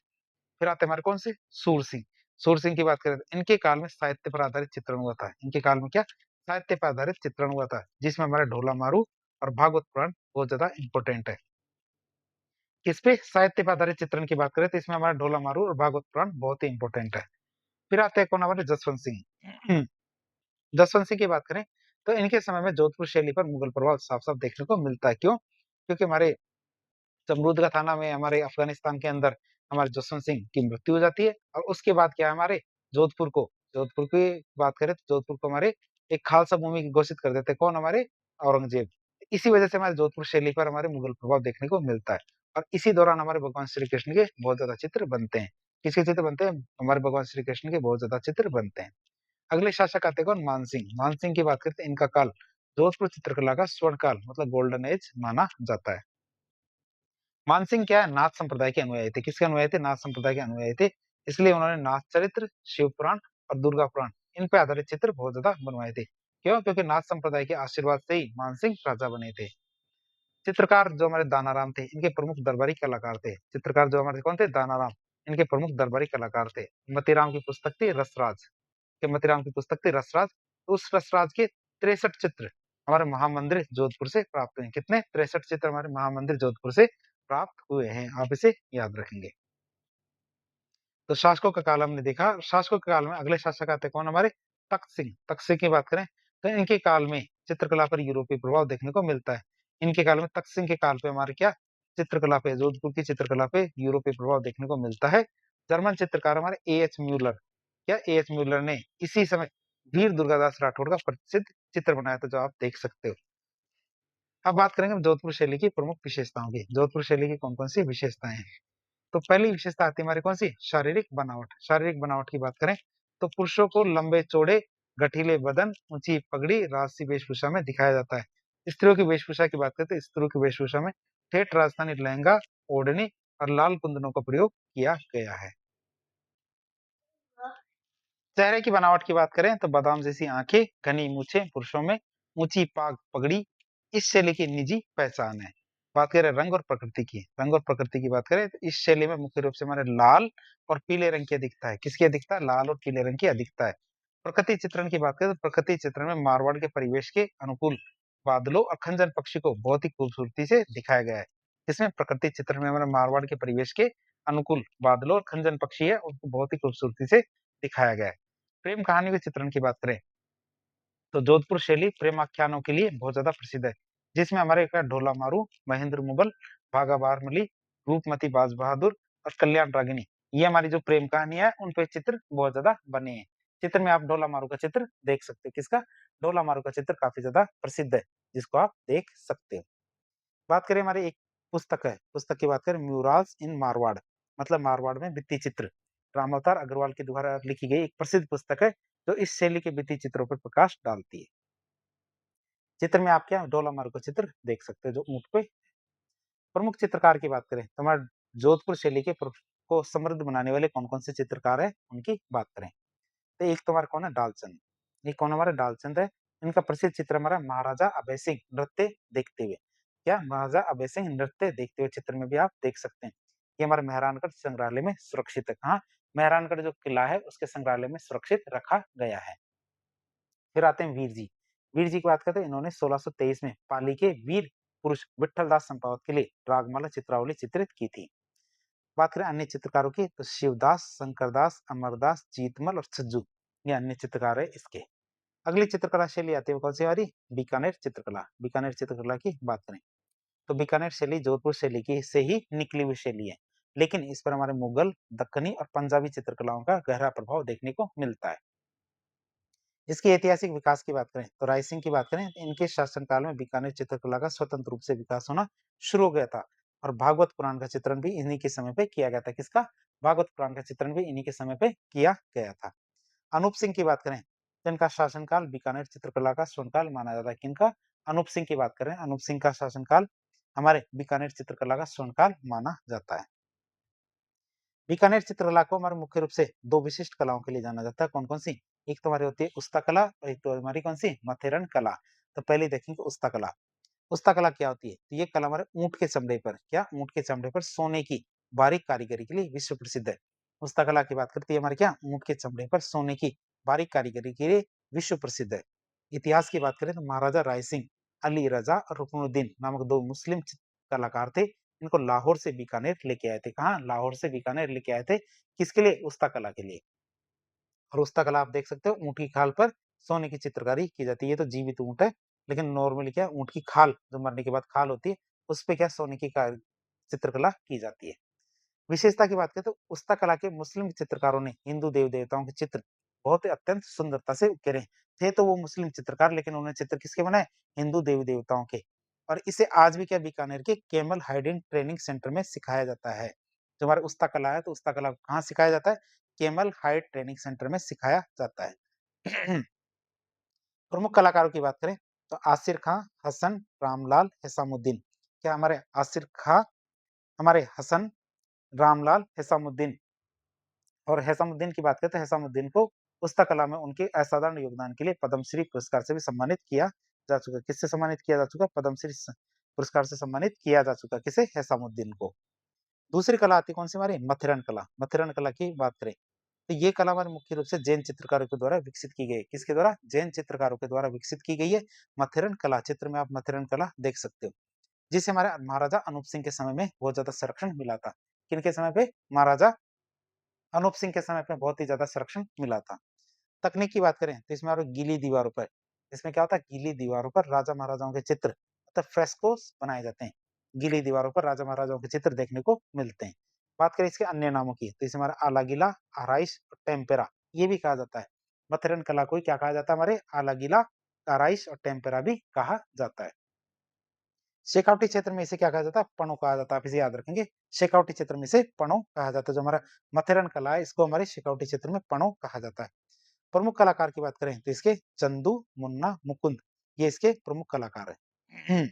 A: फिर आते हमारे कौन से? सूर सिंह। सूर सिंह की बात करें तो इनके काल में साहित्य पर आधारित चित्रण हुआ था। इनके काल में क्या? साहित्य पर आधारित चित्रण हुआ था, जिसमें हमारे ढोला मारू और भागवत पुराण बहुत ज्यादा इंपॉर्टेंट है। किस पे? साहित्य पर आधारित चित्रण की बात करें तो इसमें हमारा ढोला मारू और भागवत पुराण बहुत ही इंपॉर्टेंट है। फिर आते हैं कौन? हमारे जसवंत सिंह। जसवंत सिंह की बात करें तो इनके समय में जोधपुर शैली पर मुगल प्रभाव साफ साफ देखने को मिलता है। क्यों? क्योंकि हमारे जमरूद थाना में हमारे अफगानिस्तान के अंदर हमारे जसवंत सिंह की मृत्यु हो जाती है और उसके बाद क्या है हमारे जोधपुर की बात करें तो जोधपुर को हमारे एक खालसा भूमि घोषित कर देते हैं। कौन? हमारे औरंगजेब। इसी वजह से हमारे जोधपुर शैली पर हमारे मुगल प्रभाव देखने को मिलता है और इसी दौरान हमारे भगवान श्री कृष्ण के बहुत ज्यादा चित्र बनते हैं। किसके चित्र बनते हैं? हमारे भगवान श्री कृष्ण के बहुत ज्यादा चित्र बनते हैं। अगले शासक आते हैं कौन? मानसिंह। मानसिंह की बात करते हैं, इनका काल जोधपुर चित्रकला का स्वर्ण काल मतलब गोल्डन एज माना जाता है। मानसिंह क्या है? नाथ संप्रदाय के अनुयायी थे। किसके अनुयायी थे? नाथ संप्रदाय के अनुयायी थे। इसलिए उन्होंने नाथ चरित्र, शिव पुराण और दुर्गा पुराण इन पे आधारित चित्र बहुत ज्यादा बनवाए थे। क्यों? क्योंकि नाथ संप्रदाय के आशीर्वाद से ही मानसिंह राजा बने थे। चित्रकार जो हमारे दानाराम थे, इनके प्रमुख दरबारी कलाकार थे। चित्रकार जो हमारे कौन थे? दानाराम। इनके प्रमुख दरबारी कलाकार थे। मतीराम की पुस्तक थी रसराज। मतीराम की पुस्तक थी रसराज। उस रसराज के 63 चित्र हमारे महामंदिर जोधपुर से प्राप्त हुए। कितने? 63 चित्र हमारे महामंदिर जोधपुर से प्राप्त हुए हैं। आप इसे याद रखेंगे। तो शासकों का काल हमने देखा। शासकों के काल में अगले शासक आते कौन? हमारे तख्त सिंह। तख्त सिंह की बात करें तो इनके काल में चित्रकला पर यूरोपीय प्रभाव देखने को मिलता है। इनके काल में तख्त सिंह के काल पे हमारे क्या चित्रकला पे जोधपुर की चित्रकला पे यूरोपीय प्रभाव देखने को मिलता है। जर्मन चित्रकार हमारे एएच म्यूलर, क्या एएच म्यूलर ने इसी समय वीर दुर्गादास राठौड़ का प्रसिद्ध चित्र बनाया था, जो आप देख सकते हो। अब बात करेंगे जोधपुर शैली की प्रमुख विशेषताओं की। जोधपुर शैली की कौन कौन सी विशेषताएं हैं? तो पहली विशेषता आती है हमारी कौन सी? शारीरिक बनावट। शारीरिक बनावट की बात करें तो पुरुषों को लंबे चौड़े गठीले बदन, ऊंची पगड़ी, राजसी वेशभूषा में दिखाया जाता है। स्त्रियों की वेशभूषा की बात करें तो स्त्रियों की वेशभूषा में ठेठ राजस्थानी लहंगा, ओढ़नी और लाल कुंदनों का प्रयोग किया गया है। चेहरे की बनावट की बात करें तो बादाम जैसी आंखें, घनी मूछें पुरुषों में, ऊंची पाग पगड़ी इस शैली की निजी पहचान है। बात करें रंग और प्रकृति की, रंग और प्रकृति की बात करें तो इस शैली में मुख्य रूप से हमारे लाल और पीले रंग की अधिकता है। किसकी अधिकता है? लाल और पीले रंग की अधिकता है। प्रकृति चित्रण की बात करें तो प्रकृति चित्रण में मारवाड़ के परिवेश के अनुकूल बादलों और खंजन पक्षी को बहुत ही खूबसूरती से दिखाया गया है। जिसमें प्रकृति चित्रण में हमारे मारवाड़ के परिवेश के अनुकूल बादलों और खंजन पक्षी है, उनको बहुत ही खूबसूरती से दिखाया गया है। प्रेम कहानी के चित्रण की बात करें तो जोधपुर शैली प्रेम आख्यानों के लिए बहुत ज्यादा प्रसिद्ध है, जिसमें हमारे एक ढोला मारू, महेंद्र मुगल, भागा बारमली, रूपमती बाज बहादुर और कल्याण रागिनी, ये हमारी जो प्रेम कहानी है उन पे चित्र बहुत ज्यादा बने हैं। चित्र में आप ढोला मारू का चित्र देख सकते हो। किसका? ढोला मारू का चित्र काफी ज्यादा प्रसिद्ध है, जिसको आप देख सकते हो। बात करें हमारे एक पुस्तक है, पुस्तक की बात करें म्यूराल्स इन मारवाड़, मतलब मारवाड़ में भित्ति चित्र, रामावतार अग्रवाल के द्वारा लिखी गई एक प्रसिद्ध पुस्तक है जो इस शैली के भित्ति चित्रों पर प्रकाश डालती है। चित्र में आप क्या डोलामारू का चित्र देख सकते हो जो ऊंट पे। प्रमुख चित्रकार की बात करें तो हमारे जोधपुर शैली के को समृद्ध बनाने वाले कौन कौन से चित्रकार है उनकी बात करें तो एक तो हमारा कौन है डालचंद, ये कौन हमारा डालचंद है। इनका प्रसिद्ध चित्र हमारा महाराजा अभय सिंह नृत्य देखते हुए, क्या महाराजा अभय सिंह नृत्य देखते हुए चित्र में भी आप देख सकते हैं। ये हमारे मेहरानगढ़ संग्रहालय में सुरक्षित है, कहाँ मेहरानगढ़ जो किला है उसके संग्रहालय में सुरक्षित रखा गया है। फिर आते हैं वीर जी, वीर जी की बात करते हैं इन्होंने 1623 में पाली के वीर पुरुष विठल दास संपावत के लिए रागमाला चित्रावली चित्रित की थी। बात करें अन्य चित्रकारों की तो शिवदास, शंकरदास, अमरदास, जीतमल और छज्जू ये अन्य चित्रकार है इसके। अगली चित्रकला शैली आती है कौन सी हमारी बीकानेर चित्रकला। बीकानेर चित्रकला की बात करें तो बीकानेर शैली जोधपुर शैली की से ही निकली हुई शैली है, लेकिन इस पर हमारे मुगल, दक्कनी और पंजाबी चित्रकलाओं का गहरा प्रभाव देखने को मिलता है। इसके ऐतिहासिक विकास की बात करें तो राय सिंह की बात करें तो इनके शासनकाल में बीकानेर चित्रकला का स्वतंत्र रूप से विकास होना शुरू हो गया था और भागवत पुराण का चित्रण भी इन्हीं के समय पे किया गया था। किसका? भागवत पुराण का चित्रण भी इन्हीं के समय पे किया गया था। अनूप सिंह की बात करें तो इनका शासनकाल बीकानेर चित्रकला का स्वर्णकाल माना जाता है। किनका? अनूप सिंह की बात करें, अनूप सिंह का शासनकाल हमारे बीकानेर चित्रकला का स्वर्णकाल माना जाता है। बीकानेर चित्रकला को हमारे मुख्य रूप से दो विशिष्ट कलाओं के लिए जाना जाता है। कौन कौन सी? एक तो हमारी होती है उस्ता कला और एक तो हमारी कौन सी माथेरन कला। तो पहले देखेंगे उस्ता कला। उस्ता कला क्या होती है? तो ये कला हमारे ऊंट के चमड़े पर, क्या ऊंट के चमड़े पर सोने की बारीक कारीगरी के लिए विश्व प्रसिद्ध है। उस्ता कला की बात करती है हमारे क्या ऊंट के चमड़े पर सोने की बारीक कारीगरी के लिए विश्व प्रसिद्ध है। इतिहास की बात करें तो महाराजा राय सिंह, अली रजा और रुकनुद्दीन नामक दो मुस्लिम कलाकार थे। इनको लाहौर से बीकानेर लेके आए थे। कहाँ? लाहौर से बीकानेर लेके आए थे। किसके लिए? उस्ता कला के लिए। और उस्ता कला आप देख सकते हो ऊँट की खाल पर सोने की चित्रकारी की जाती है। ये तो जीवित ऊँट है, लेकिन नॉर्मली क्या ऊँट की खाल जो मरने के बाद खाल होती है, उस पे क्या सोने की चित्रकला की जाती है। विशेषता की बात करें तो उस्ता कला के मुस्लिम चित्रकारों ने हिंदू देव-देवताओं के चित्र बहुत ही अत्यंत सुंदरता से उकेरे। थे तो वो मुस्लिम चित्रकार लेकिन उन्होंने चित्र किसके बनाए? हिंदू देवी-देवताओं के। और इसे आज भी क्या बीकानेर के केमल हाइडिंग ट्रेनिंग सेंटर में सिखाया जाता है। जो हमारा उस्ता कला है तो उस्ता कला कहाँ सिखाया जाता है? केमल हाइड ट्रेनिंग सेंटर में सिखाया जाता है। प्रमुख कलाकारों की बात करें तो आसिर खां, हसन, रामलाल, हिसामुद्दीन। क्या हमारे आसिर खां, हमारे हसन, रामलाल, हिसामुद्दीन और हैसामुद्दीन की बात करें तो हैसामुद्दीन को पुस्तक कला में उनके असाधारण योगदान के लिए पद्मश्री पुरस्कार से भी सम्मानित किया जा चुका है। किससे सम्मानित किया जा चुका है? पद्मश्री पुरस्कार से सम्मानित किया जा चुका है। किसे? हैसामुद्दीन को। दूसरी कला आती है कौन सी हमारी? मथिरन कला। मथिरन कला की बात करें तो ये कला हमारे मुख्य रूप से जैन चित्रकारों के द्वारा विकसित की गई है। किसके द्वारा? जैन चित्रकारों के द्वारा विकसित की गई है मथिरन कला। चित्र में आप मथिरन कला देख सकते हो, जिसे हमारे महाराजा अनूप सिंह के समय में बहुत ज्यादा संरक्षण मिला था। किनके समय पे? महाराजा अनूप सिंह के समय पे बहुत ही ज्यादा संरक्षण मिला था। तकनीक की बात करें तो इसमें और गीली दीवारों पर, इसमें क्या होता है गीली दीवारों पर राजा महाराजाओं के चित्र मतलब फ्रेस्कोस बनाए जाते हैं। गीली दीवारों पर राजा महाराजाओं के चित्र देखने को मिलते हैं। बात करें इसके अन्य नामों की तो इसे हमारा आलागीला, आराइश और टेम्पेरा ये भी कहा जाता है। मथुरन कला को क्या कहा जाता है? हमारे आलागीला, आराइश और टेम्पेरा भी कहा जाता है। शेखावटी क्षेत्र में इसे क्या कहा जाता है? पणो कहा जाता है। आप इसे याद रखेंगे। शेखावटी क्षेत्र में इसे पणो कहा जाता है। जो हमारा मथुरन कला है इसको हमारे शेखावटी क्षेत्र में पणो कहा जाता है। प्रमुख कलाकार की बात करें तो इसके चंदू, मुन्ना, मुकुंद ये इसके प्रमुख कलाकार हैं।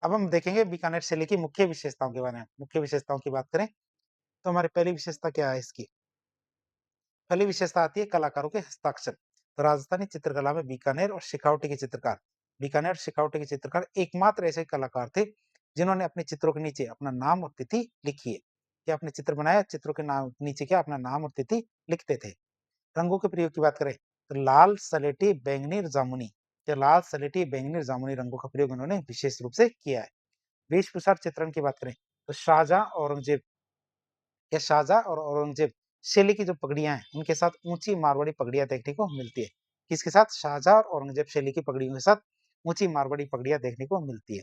A: अब हम देखेंगे बीकानेर शैली की मुख्य विशेषताओं के बारे में। मुख्य विशेषताओं की बात करें तो हमारी पहली विशेषता क्या है इसकी? पहली विशेषता आती है कलाकारों के हस्ताक्षर। तो राजस्थानी चित्रकला में बीकानेर और शेखावटी के चित्रकार, बीकानेर शेखावटी के चित्रकार एकमात्र ऐसे कलाकार थे जिन्होंने अपने चित्रों के नीचे अपना नाम और तिथि लिखी है। क्या अपने चित्र बनाया? चित्रों के नाम नीचे क्या अपना नाम और तिथि लिखते थे। रंगों के प्रयोग की बात करें तो लाल, सलेटी, बैंगनी और जामुनी, या लाल, सलेटी, बैंगनी और जामुनी रंगों का प्रयोग इन्होंने विशेष रूप से किया है। वेशभूषा चित्रण की बात करें तो शाहजहां, औरंगजेब या शाहजहां और औरंगजेब शैली की जो पगड़ियां हैं उनके साथ ऊंची मारवाड़ी पगड़ियां देखने को मिलती है। किसके साथ? शाहजहां और औरंगजेब शैली की पगड़ियों के साथ ऊंची मारवाड़ी पगड़ियां देखने को मिलती है।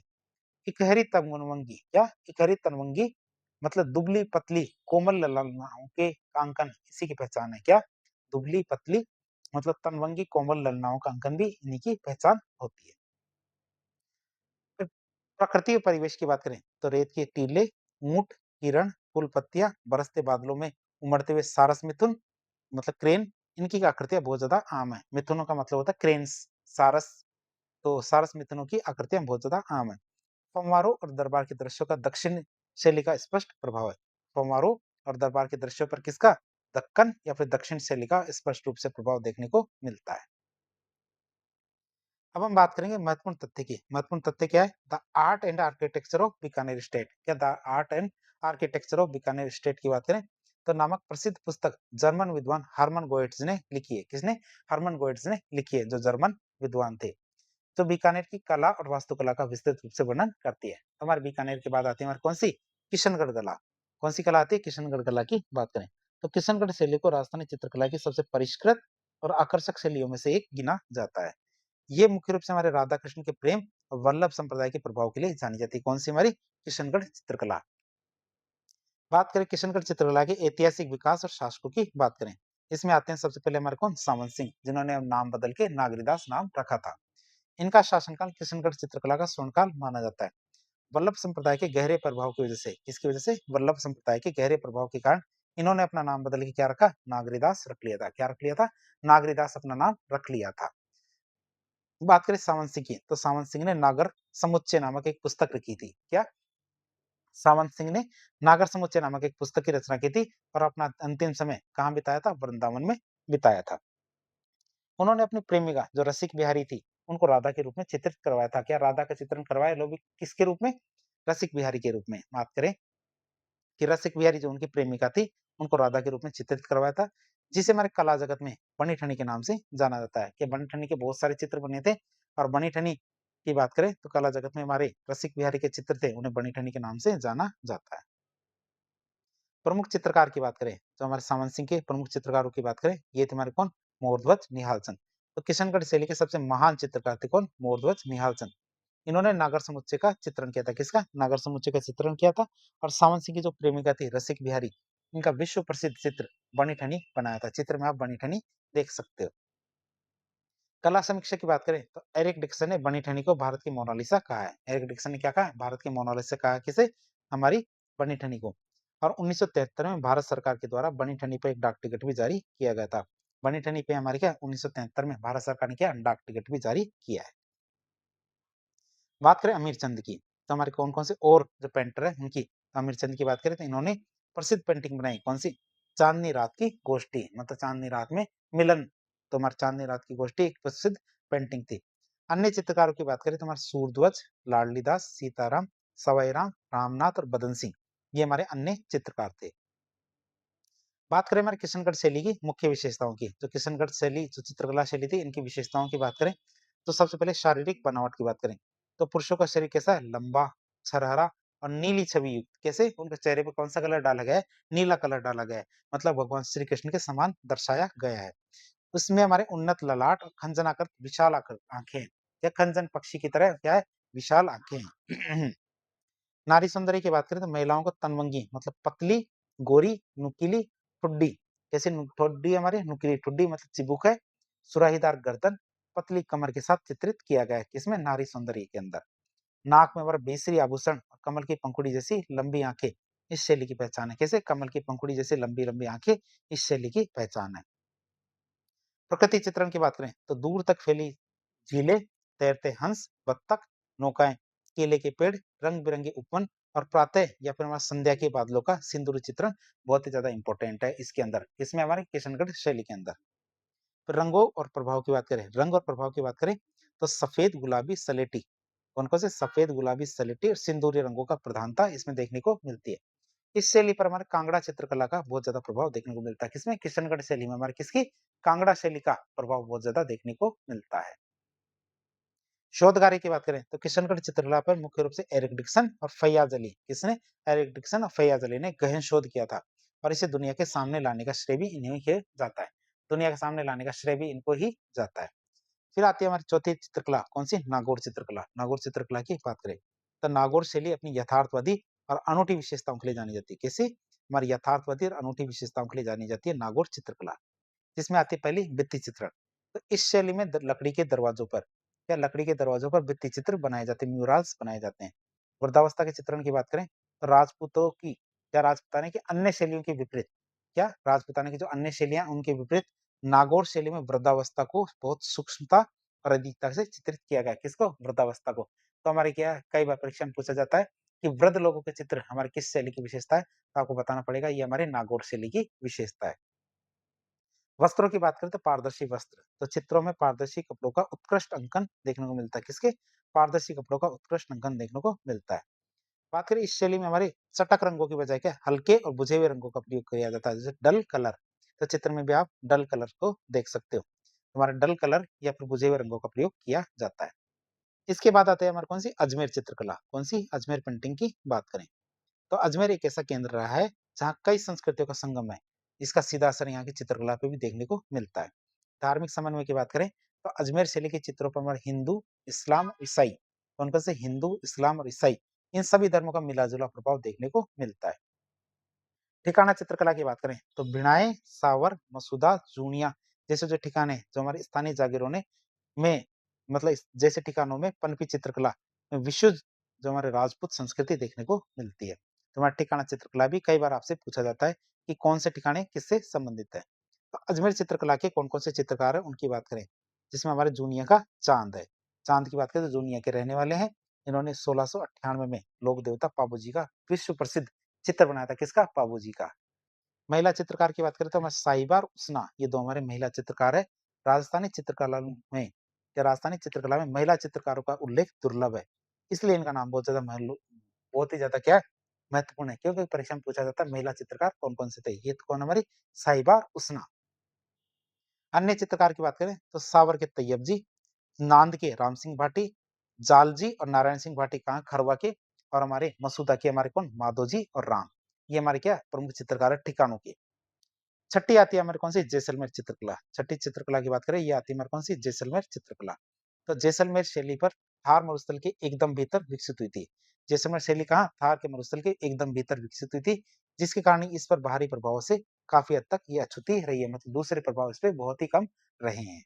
A: इकहरी तनवंगी, क्या इकहरी तनवंगी मतलब दुबली पतली कोमल ललनाओं के अंकन इसी की पहचान है। क्या? दुबली पतली मतलब तनवंगी कोमल ललनाओं का अंकन भी इन्हीं की पहचान होती है। प्रकृति और परिवेश की बात करें तो रेत के टीले, ऊंट, हिरण, फूल पत्तियां, बरसते बादलों में उमड़ते हुए सारस मिथुन मतलब क्रेन, इनकी आकृतियां बहुत ज्यादा आम है। मिथुनों का मतलब होता है क्रेन्स, सारस, तो सारस मिथुनों की आकृतियां बहुत ज्यादा आम है। फव्वारों और दरबार के दृश्यों का दक्षिण शैली का स्पष्ट प्रभाव है। फव्वारों और दरबार के दृश्यों पर किसका, दक्कन या फिर दक्षिण शैली का स्पष्ट रूप से प्रभाव देखने को मिलता है। अब हम बात करेंगे महत्वपूर्ण तथ्य की। महत्वपूर्ण तथ्य क्या है? The art and architecture of Bikaner state. क्या the art and architecture of Bikaner state की बात करें तो नामक प्रसिद्ध पुस्तक जर्मन विद्वान हर्मन गोएट्स ने लिखी है। किसने? हर्मन गोएट्स ने लिखी है, जो जर्मन विद्वान थे। तो बीकानेर की कला और वास्तुकला का विस्तृत रूप से वर्णन करती है। तो हमारे बीकानेर के बाद आती है हमारी कौन सी? किशनगढ़ कला। कौन सी कला आती है? किशनगढ़ कला की बात करें तो किशनगढ़ शैली को राजस्थानी चित्रकला की सबसे परिष्कृत और आकर्षक शैलियों में से एक गिना जाता है। ये मुख्य रूप से हमारे राधा कृष्ण के प्रेम और वल्लभ संप्रदाय के प्रभाव के लिए जानी जाती है। कौन सी? हमारी किशनगढ़ चित्रकला। बात करें किशनगढ़ चित्रकला के ऐतिहासिक विकास और शासकों की बात करें, इसमें आते हैं सबसे पहले हमारे कौन? सामंत सिंह, जिन्होंने अब नाम बदल के नागरीदास नाम रखा था। इनका शासनकाल किशनगढ़ चित्रकला का स्वर्णकाल माना जाता है। वल्लभ संप्रदाय के गहरे प्रभाव की वजह से, किसकी वजह से? वल्लभ संप्रदाय के गहरे प्रभाव के कारण इन्होंने अपना नाम बदल के क्या रखा? नागरीदास रख लिया था। क्या रख लिया था? नागरीदास अपना नाम रख लिया था। बात करें सावंत सिंह की तो सावंत सिंह ने नागर समुच्चय नामक एक पुस्तक लिखी थी। क्या? सावंत सिंह ने नागर समुच्चय नामक एक पुस्तक की रचना की थी और अपना अंतिम समय कहाँ बिताया था? वृंदावन में बिताया था। उन्होंने अपनी प्रेमिका जो रसिक बिहारी थी, उनको राधा के रूप में चित्रित करवाया था। क्या राधा का चित्रण करवाया लोग? किसके रूप में? रसिक बिहारी के रूप में। बात करें कि रसिक बिहारी जो उनकी प्रेमिका थी, उनको राधा के रूप में चित्रित करवाया था, जिसे हमारे कला जगत में बनी ठनी के नाम से जाना जाता है। कि बनी ठनी के बहुत सारे चित्र बने थे और बनी ठनी की बात करें तो कला जगत में हमारे रसिक बिहारी के चित्र थे, उन्हें बनी ठनी के नाम से जाना जाता है। प्रमुख चित्रकार की बात करें तो हमारे सामंत सिंह के प्रमुख चित्रकारों की बात करें, ये थे हमारे कौन? मोरध्वज निहाल चंद। तो किशनगढ़ शैली के सबसे महान चित्रकार थे कौन? मोरध्वज निहाल चंद। इन्होंने नागर समुच्चय का चित्रण किया था। किसका? नागर समुच्चय का चित्रण किया था। और सावंत सिंह की जो प्रेमिका थी रसिक बिहारी, इनका विश्व प्रसिद्ध चित्र बनी ठनी बनाया था। चित्र में आप बनी ठनी देख सकते हो। कला समीक्षा की बात करें तो एरिक डिक्सन ने बनी ठनी को भारत की मोनालिसा कहा है। एरिक डिक्सन ने क्या कहा? भारत की मोनालिसा कहा। किसे? हमारी बनी ठनी को। और 1973 में भारत सरकार के द्वारा बनी ठनी पे एक डाक टिकट भी जारी किया गया था। बनी ठनी पे हमारे क्या 1973 में भारत सरकार ने क्या डाक टिकट भी जारी किया है। बात करें अमीर चंद की तो हमारे कौन कौन से और जो पेंटर है उनकी, तो अमीर चंद की बात करें तो इन्होंने प्रसिद्ध पेंटिंग बनाई। कौन सी? चांदनी रात की गोष्ठी, मतलब चांदनी रात में मिलन। तो हमारे चांदनी रात की गोष्ठी एक प्रसिद्ध पेंटिंग थी। अन्य चित्रकारों की बात करें तो हमारे सूरध्वज, लाडली दास, सीताराम, सवाई राम, रामनाथ और बदन सिंह, ये हमारे अन्य चित्रकार थे। बात करें हमारे किशनगढ़ शैली की मुख्य विशेषताओं की, तो किशनगढ़ शैली जो चित्रकला शैली थी, इनकी विशेषताओं की बात करें तो सबसे पहले शारीरिक बनावट की बात करें तो पुरुषों का शरीर कैसा है? लंबा, छरहरा और नीली छवि युक्त। कैसे? उनके चेहरे पर कौन सा कलर डाला गया है? नीला कलर डाला गया है, मतलब भगवान श्री कृष्ण के समान दर्शाया गया है। उसमें हमारे उन्नत ललाट और खंजनाकृत विशाल आंखें हैं। या खंजन पक्षी की तरह क्या है? विशाल आंखें हैं। नारी सौंदर्य की बात करें तो महिलाओं को तनवंगी मतलब पतली, गोरी, नुकीली ठुड्डी। कैसे ठुड्डी? हमारी नुकीली ठुड्डी मतलब चिबुक है, सुराहीदार गर्दन, पतली कमर के साथ चित्रित किया गया है। किसमें? नारी सौंदर्य के अंदर। नाक में हमारा बेसरी आभूषण और कमल की पंखुड़ी जैसी लंबी आंखें इस शैली की पहचान है। कैसे? कमल की पंखुड़ी जैसी लंबी लंबी आंखें इस शैली की पहचान है। प्रकृति चित्रण की बात करें तो दूर तक फैली झीलें, तैरते हंस, बत्तख, नौकाएं, केले के पेड़, रंग बिरंगे उपवन और प्रातः या फिर हमारा संध्या के बादलों का सिंदूरी चित्रण बहुत ही ज्यादा इंपॉर्टेंट है इसके अंदर। इसमें हमारे किशनगढ़ शैली के अंदर। फिर रंगों और प्रभाव की बात करें, रंग और प्रभाव की बात करें तो सफेद, गुलाबी, सलेटी, कौन कौन से? सफेद, गुलाबी, सलेटी और सिंदूरी रंगों का प्रधानता इसमें देखने को मिलती है। इस शैली पर हमारे कांगड़ा चित्रकला का बहुत ज्यादा प्रभाव देखने को मिलता है। किसमें? किशनगढ़ शैली में हमारे किसकी? कांगड़ा शैली का प्रभाव बहुत ज्यादा देखने को मिलता है। शोध कार्य की बात करें तो किशनगढ़ चित्रकला पर मुख्य रूप से एरिक डिक्सन और फैयाज अली, किसने? एरिक डिक्सन और फैयाज अली ने गहन शोध किया था और इसे दुनिया के सामने लाने का श्रेय भी इन्हीं को जाता है। दुनिया के सामने लाने का श्रेय भी इनको ही जाता है। फिर आती है हमारी चौथी चित्रकला, कौन सी? नागौर चित्रकला। नागौर चित्रकला की बात करें तो नागौर शैली अपनी यथार्थवादी और अनूठी विशेषताओं के लिए जानी जाती है। कैसे? हमारी यथार्थवादी और अनूठी विशेषताओं के लिए जानी जाती है नागौर चित्रकला। जिसमें आती है पहली भित्ति चित्रण। तो इस शैली में लकड़ी के दरवाजों पर या लकड़ी के दरवाजों पर भित्ति चित्र बनाए जाते हैं, म्यूरल्स बनाए जाते हैं। वृद्धावस्था के चित्रण की बात करें तो राजपूतों की या राजपूताने की अन्य शैलियों के विपरीत, क्या राजपूताने की जो अन्य शैलियां उनके विपरीत नागौर शैली में वृद्धावस्था को बहुत सूक्ष्मता और अधिकता से चित्रित किया गया। किसको? वृद्धावस्था को। तो हमारे क्या है, कई बार परीक्षा में पूछा जाता है कि वृद्ध लोगों के चित्र हमारे किस शैली की विशेषता है, तो आपको बताना पड़ेगा ये हमारे नागौर शैली की विशेषता है। वस्त्रों की बात करें तो पारदर्शी वस्त्र, तो चित्रों में पारदर्शी कपड़ों का उत्कृष्ट अंकन देखने को मिलता है। किसके? पारदर्शी कपड़ों का उत्कृष्ट अंकन देखने को मिलता है। बात करें इस शैली में हमारे चटक रंगों की बजाय क्या हल्के और बुझे हुए रंगों का प्रयोग किया जाता है, जैसे डल कलर। तो चित्र में भी आप डल कलर को देख सकते हो, हमारा डल कलर या फिर बुझे हुए रंगों का प्रयोग किया जाता है। इसके बाद आते हैं हमारे कौन सी अजमेर चित्रकला, कौन सी अजमेर पेंटिंग की बात करें तो अजमेर एक ऐसा केंद्र रहा है जहाँ कई संस्कृतियों का संगम है। इसका सीधा असर यहाँ की चित्रकला पे भी देखने को मिलता है। धार्मिक समन्वय की बात करें तो अजमेर शैली के चित्रों पर हमारे हिंदू, इस्लाम, ईसाई, कौन कौन से हिंदू, इस्लाम और ईसाई, इन सभी धर्मों का मिला जुला प्रभाव देखने को मिलता है। ठिकाना चित्रकला की बात करें तो बिनाए, सावर, मसूदा, जूनिया जैसे जो ठिकाने जो हमारे स्थानीय जागीरों ने में मतलब जैसे ठिकानों में पनपी चित्रकला में विशुद्ध जो हमारे राजपूत संस्कृति देखने को मिलती है। तो हमारा ठिकाना चित्रकला भी कई बार आपसे पूछा जाता है कि कौन से ठिकाने किससे संबंधित है। तो अजमेर चित्रकला के कौन कौन से चित्रकार है उनकी बात करें, जिसमें हमारे जूनिया का चांद है। चांद की बात करें तो जूनिया के रहने वाले हैं। इन्होंने 1698 में लोक देवता पाबू जी का विश्व प्रसिद्ध चित्र बनाया था। किसका? पाबू जी का। महिला चित्रकार की बात करें तो हमारे साहिबा और उसना, ये दो हमारे महिला चित्रकार है। राजस्थानी चित्रकला में या राजस्थानी चित्रकला में महिला चित्रकारों का उल्लेख दुर्लभ है, इसलिए इनका नाम बहुत ज्यादा बहुत ही ज्यादा क्या है, महत्वपूर्ण है, क्योंकि परीक्षा में पूछा जाता है महिला चित्रकार कौन कौन से थे। ये तो कौन हमारी साहिबा और उसना। अन्य चित्रकार की बात करें तो सावर के तैयब जी, नांद के राम सिंह भाटी, जालजी और नारायण सिंह भाटी कहाँ खरवा के, और हमारे मसूदा के हमारे कौन माधो जी और राम, ये हमारे क्या प्रमुख चित्रकार है ठिकानों के। छठी आती है हमारी कौन सी? जैसलमेर चित्रकला। छठी चित्रकला की बात करें ये आती है हमारी कौन सी? जैसलमेर चित्रकला। तो जैसलमेर शैली पर थार मरुस्थल के एकदम भीतर विकसित हुई थी। जैसलमेर शैली कहाँ? थार के मरुस्थल के एकदम भीतर विकसित हुई थी, जिसके कारण इस पर बाहरी प्रभाव से काफी हद तक ये अछूती रही है, मतलब दूसरे प्रभाव इस पे बहुत ही कम रहे हैं।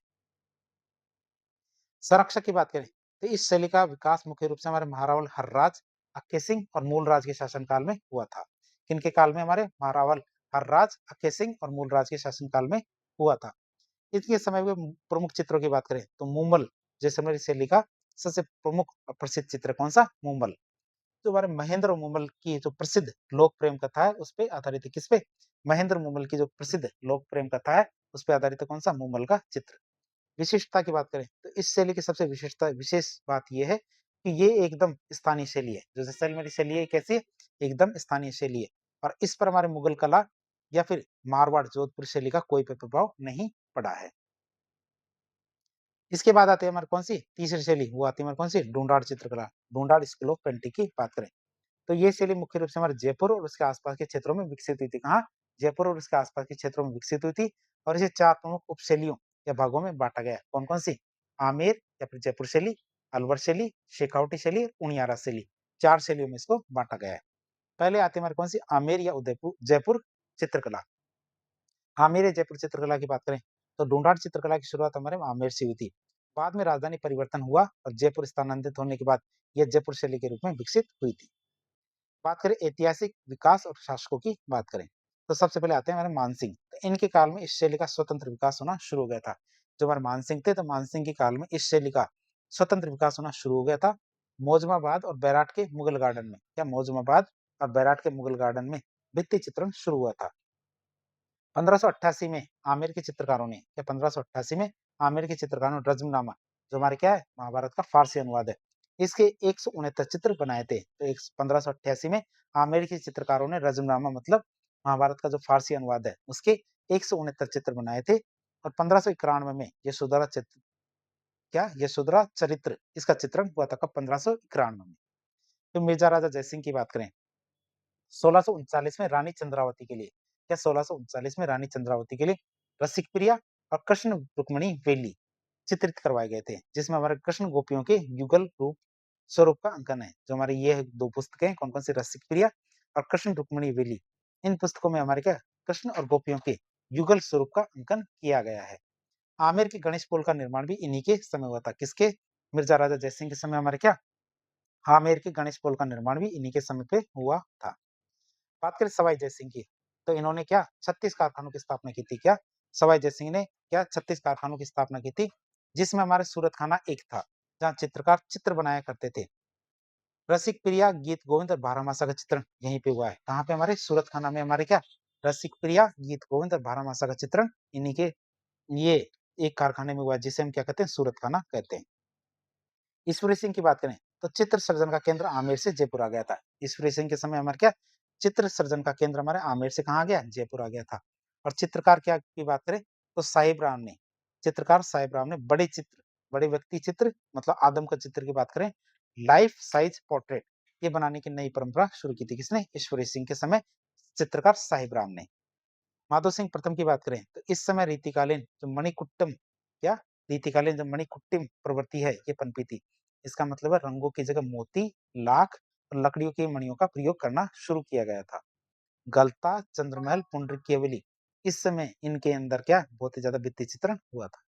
A: संरक्षक की बात करें तो इस शैली का विकास मुख्य रूप से हमारे महारावल हर्राज, अक्के सिंह और मूलराज के शासनकाल में हुआ था। किनके काल में? हमारे महारावल हर्राज, अक्के सिंह और मूलराज के शासनकाल में हुआ था। इनके समय के प्रमुख चित्रों की बात करें तो मुंबल जैसलमेर शैली का सबसे प्रमुख और प्रसिद्ध चित्र कौन सा? मुंबल। जो हमारे महेंद्र मुंबल की जो प्रसिद्ध लोक प्रेम कथा है उस पे आधारित है। किस पे? महेंद्र मुंबल की जो प्रसिद्ध लोक प्रेम कथा है उस पे आधारित है कौन सा? मुंबल का चित्र। विशिष्टता की बात करें तो इस शैली की सबसे विशेष बात यह है कि ये एकदम स्थानीय शैली है। जो जैसलमेरी शैली है कैसी है? एकदम स्थानीय शैली है, और इस पर हमारे मुगल कला या फिर मारवाड़ जोधपुर शैली का कोई भी प्रभाव नहीं पड़ा है। इसके बाद आते हैं हमारे कौन सी तीसरी शैली, वो आती है हमारे कौन सी? ढूंढाड़ चित्रकला। ढूंढाड़ स्कूल ऑफ पेंटिंग की बात करें तो ये शैली मुख्य रूप से हमारे जयपुर और उसके आसपास के क्षेत्रों में विकसित हुई थी। कहाँ? जयपुर और उसके आसपास के क्षेत्रों में विकसित हुई थी, और इसे चार प्रमुख उपशैलियों या भागों में बांटा गया। कौन कौन सी? आमेर या फिर जयपुर शैली, अलवर शैली, शेखावटी शैली, उनियारा शैली, चार शैलियों में इसको बांटा गया है। पहले आते हैं हमारे कौन सी? आमेर या उदयपुर जयपुर चित्रकला। आमेर या जयपुर चित्रकला की बात करें तो ढूंढाड़ चित्रकला की शुरुआत हमारे आमेर से हुई थी। बाद में राजधानी परिवर्तन हुआ और जयपुर स्थानांतरित होने के बाद यह जयपुर शैली के रूप में विकसित हुई थी। बात करें ऐतिहासिक विकास और शासकों की बात करें तो सबसे पहले आते हैं हमारे मानसिंह। तो इनके काल में इस शैली का स्वतंत्र विकास होना शुरू हो गया था। जो हमारे मानसिंह थे तो मानसिंह के काल में इस शैली का स्वतंत्र विकास होना शुरू हो गया था। मौजमाबाद और बैराट के मुगल गार्डन में, क्या मौजमाबाद और बैराट के मुगल गार्डन में भित्ति चित्रण शुरू हुआ था। 1588 में आमेर के चित्रकारों ने, या 1588 में आमेर के चित्रकारों ने रज्मनामा, जो हमारे क्या है महाभारत का फारसी अनुवाद है, इसके 169 चित्र बनाए थे। तो 1588 में आमेर के चित्रकारों ने रज्मनामा मतलब महाभारत का जो फारसी अनुवाद है उसके 169 चित्र बनाए थे। और 1591 में यशोधरा चित्र, क्या यशोधरा चरित्र, इसका चित्रण हुआ था। कब? 1591 में। तो मिर्जा राजा जयसिंह की बात करें 1639 में रानी चंद्रावती के लिए, क्या 1639 में रानी चंद्रावती के लिए रसिक प्रिया और कृष्ण रुक्मणी वेली चित्रित करवाए गए थे, जिसमें हमारे कृष्ण गोपियों के युगल रूप स्वरूप का अंकन है। जो हमारी ये दो पुस्तकें कौन कौन सी? रसिक प्रिया और कृष्ण रुक्मणी वेली। इन पुस्तकों में हमारे क्या कृष्ण और गोपियों के युगल स्वरूप का अंकन किया गया है। आमेर के गणेश पुल का निर्माण भी इन्हीं के समय हुआ था। किसके? मिर्जा राजा जयसिंह के समय हमारे क्या आमेर के गणेश पुल का निर्माण भी इन्हीं के समय पे हुआ था। बात करें सवाई जयसिंह की, तो इन्होंने क्या 36 कारखानों की स्थापना की थी। क्या सवाई जयसिंह ने क्या 36 कारखानों की स्थापना की थी, जिसमें हमारे सूरत खाना एक था, जहाँ चित्रकार चित्र बनाया करते थे। रसिक प्रिया, गीत गोविंद और बारहमासा का चित्रण यहीं पे हुआ है। कहाँ पे? हमारे सूरत खाना में हमारे क्या रसिक प्रिया, गीत गोविंद और बारहमासा का चित्रण इन्हीं के ये एक कारखाने में हुआ है, जिसे हम क्या कहते हैं? सूरत खाना कहते हैं। ईश्वरी सिंह की बात करें तो चित्र सर्जन का केंद्र आमेर से जयपुर आ गया था। ईश्वरी सिंह के समय हमारे क्या चित्र सर्जन का केंद्र हमारे आमेर से कहा गया? जयपुर आ गया था। और चित्रकार क्या की बात करें तो साहिब राम ने, चित्रकार साहिब राम ने बड़े चित्र, बड़े व्यक्ति चित्र मतलब आदम का चित्र की बात करें, लाइफ साइज पोर्ट्रेट ये बनाने की नई परंपरा शुरू की थी। किसने? ईश्वरी सिंह के समय चित्रकार साहिब राम ने। माधव सिंह प्रथम की बात करें तो इस समय रीतिकालीन जो मणिकुट्टम क्या रीतिकालीन जो मणिकुट्टिम प्रवृत्ति है ये पनपी थी। इसका मतलब है रंगों की जगह मोती, लाख और लकड़ियों की मणियों का प्रयोग करना शुरू किया गया था। गलता, चंद्रमहल, पुंडरीकावली इस समय इनके अंदर क्या बहुत ही ज्यादा भित्ति चित्रण हुआ था।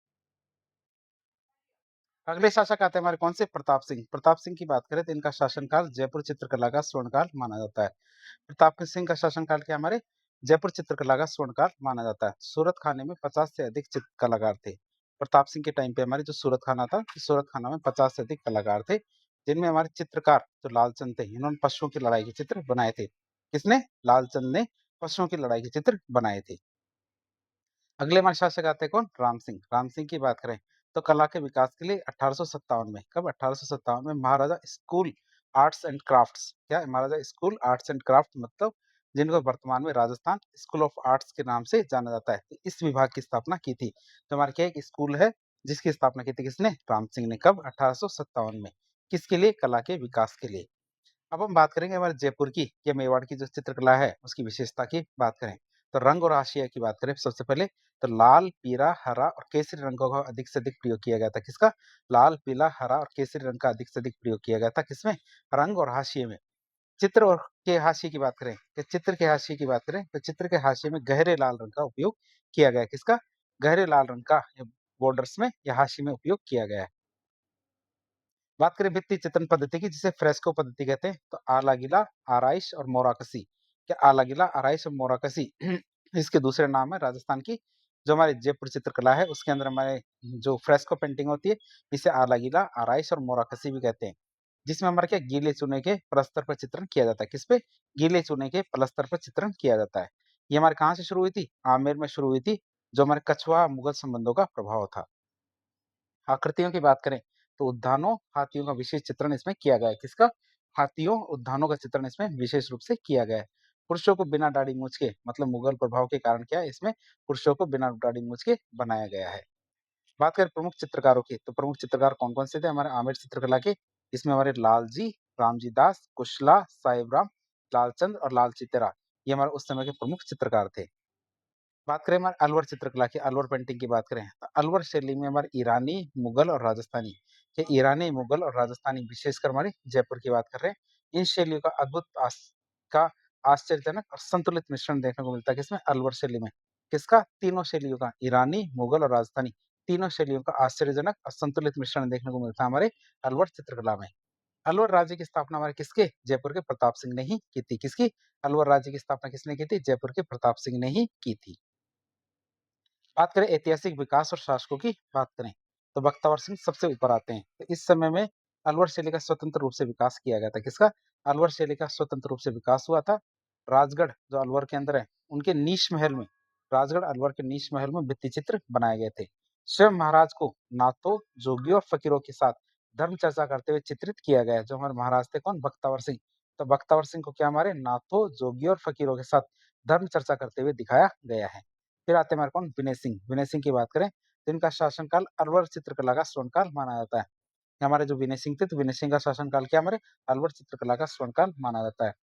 A: अगले शासक आते हैं हमारे कौन से? प्रताप सिंह। प्रताप सिंह की बात करें तो इनका शासनकाल जयपुर चित्रकला का स्वर्णकाल माना जाता है। प्रताप सिंह का शासनकाल क्या हमारे जयपुर चित्रकला का स्वर्णकाल माना जाता है। सूरत खाने में 50 से अधिक चित्र कलाकार थे। प्रताप सिंह के टाइम पे हमारे जो सूरत खाना था, सूरत खाना में 50 से अधिक कलाकार थे, जिनमें हमारे चित्रकार जो लालचंद थे, इन्होंने पशुओं की लड़ाई के चित्र बनाए थे। किसने? लालचंद ने पशुओं की लड़ाई के चित्र बनाए थे। अगले हमारे शासक आते हैं कौन? राम सिंह। राम सिंह की बात करें तो कला के विकास के लिए 1857 में, कब? 1857 में महाराजा स्कूल आर्ट्स एंड क्राफ्ट्स, क्या महाराजा स्कूल आर्ट्स एंड क्राफ्ट मतलब जिनको वर्तमान में राजस्थान स्कूल ऑफ आर्ट्स के नाम से जाना जाता है, तो इस विभाग की स्थापना की थी। तो हमारे क्या एक स्कूल है जिसकी स्थापना की थी। किसने? राम सिंह ने। कब? 1857 में। किसके लिए? कला के विकास के लिए। अब हम बात करेंगे हमारे जयपुर की या मेवाड़ की जो चित्रकला है उसकी विशेषता की बात करें तो रंग और हाशिया की बात करें सबसे पहले तो लाल, पीला, हरा और केसरी रंगों का अधिक से अधिक प्रयोग किया गया था। किसका? लाल, पीला, हरा और केसरी रंग का अधिक से अधिक प्रयोग किया गया था। किसमें? रंग और हाशिए में। चित्र और के हाशिए की बात करें कि चित्र के हाशिए की बात करें तो चित्र के हाशिए में गहरे लाल रंग का उपयोग किया गया है। किसका? गहरे लाल रंग का बॉर्डर्स में या हाशिए में उपयोग किया गया है। बात करें भित्ति चित्रण पद्धति की जिसे फ्रेस्को पद्धति कहते हैं तो आलागिला, आराइश और मोराकसी। क्या आलागिला, आराइश और मोराकसी इसके दूसरे नाम है राजस्थान की जो हमारी जयपुर चित्रकला है उसके अंदर हमारे जो फ्रेस्को पेंटिंग होती है इसे आलागिला, आराइश और मोराकसी भी कहते हैं। जिसमें हमारे क्या गीले चूने के पलस्तर पर चित्रण किया जाता है। किस पे? गीले चूने के पलस्तर पर चित्रण किया जाता है। ये हमारे कहाँ से शुरू हुई थी? आमेर में शुरू हुई थी, जो हमारे कछुआ मुगल संबंधों का प्रभाव था। आकृतियों की बात करें तो उद्यानों, हाथियों का विशेष चित्रण इसमें किया गया है। किसका? हाथियों, उद्यानों का चित्रण इसमें विशेष रूप से किया गया है। पुरुषों को बिना दाढ़ी मूछ के मतलब मुगल प्रभाव के कारण क्या है इसमें पुरुषों को बिना दाढ़ी मूछ के बनाया गया है। बात करें प्रमुख चित्रकारों की तो प्रमुख चित्रकार कौन कौन से थे हमारे आमेर चित्रकला के? इसमें हमारे लालजी, रामजी दास, कुशला, साहिबराम, लालचंद और लाल चितेरा ये हमारे उस समय के प्रमुख चित्रकार थे। बात करें हमारे अलवर चित्रकला की, अलवर पेंटिंग की बात करें तो अलवर शैली में हमारे ईरानी, मुगल और राजस्थानी, ये ईरानी, मुगल और राजस्थानी विशेषकर हमारी जयपुर की बात कर रहे हैं। इन शैलियों का अद्भुत का आश्चर्यजनक और संतुलित मिश्रण देखने को मिलता है। किसमें? अलवर शैली में। किसका? तीनों शैलियों का, ईरानी, मुगल और राजस्थानी, तीनों शैलियों का आश्चर्यजनक और संतुलित मिश्रण देखने को मिलता है हमारे अलवर चित्रकला में। अलवर राज्य की स्थापना हमारे किसके? जयपुर के प्रताप सिंह ने ही की थी। किसकी? अलवर राज्य की स्थापना किसने की थी? जयपुर के प्रताप सिंह ने ही की थी। बात करें ऐतिहासिक विकास और शासकों की बात करें तो बख्तावर सिंह सबसे ऊपर आते हैं। तो इस समय में अलवर शैली का स्वतंत्र रूप से विकास किया गया था। किसका? अलवर शैली का स्वतंत्र रूप से विकास हुआ था। राजगढ़ जो अलवर के अंदर है उनके नीश महल में, राजगढ़ अलवर के नीश महल में भित्ति चित्र बनाए गए थे। स्वयं महाराज को नाथों, जोगियों और फकीरों के साथ धर्म चर्चा करते हुए चित्रित किया गया है। जो हमारे महाराज थे कौन? बख्तावर सिंह। तो बख्तावर सिंह को क्या हमारे नाथों, जोगियों और फकीरों के साथ धर्म चर्चा करते हुए दिखाया गया है। फिर आते हैं हमारे कौन? विनय सिंह। विनय सिंह की बात करें तो इनका शासनकाल अलवर चित्रकला का स्वर्णकाल माना जाता है। हमारे जो विनय सिंह थे तो विनय सिंह का शासनकाल क्या हमारे अलवर चित्रकला का स्वर्णकाल माना जाता है।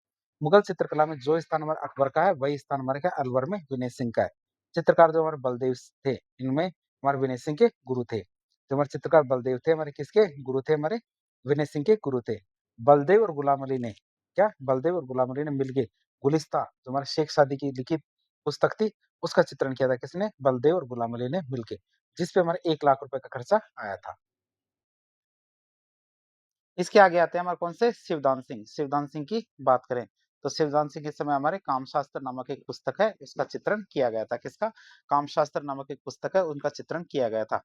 A: मुगल चित्रकला में जो स्थान हमारे अकबर का है वही स्थान हमारे क्या अलवर में विनय सिंह का है। चित्रकार जो हमारे बलदेव थे इनमें हमारे विनय सिंह के गुरु थे। जो हमारे चित्रकार बलदेव थे हमारे किसके गुरु थे? हमारे विनय सिंह के गुरु थे। बलदेव और गुलाम अली ने क्या बलदेव और गुलाम अली ने मिलके गुलिस्ता जो हमारे शेख सादी की लिखित पुस्तक थी उसका चित्रण किया था। किसने? बलदेव और गुलाम अली ने मिलके, जिसपे हमारे 1 लाख रुपए का खर्चा आया था। इसके आगे आते हैं हमारे कौन से, शिवदान सिंह। शिवदान सिंह की बात करें तो शिवदान सिंह के समय हमारे कामशास्त्र नामक एक पुस्तक है, उसका चित्रण किया गया था। किसका, कामशास्त्र नामक एक पुस्तक है, उनका चित्रण किया गया था।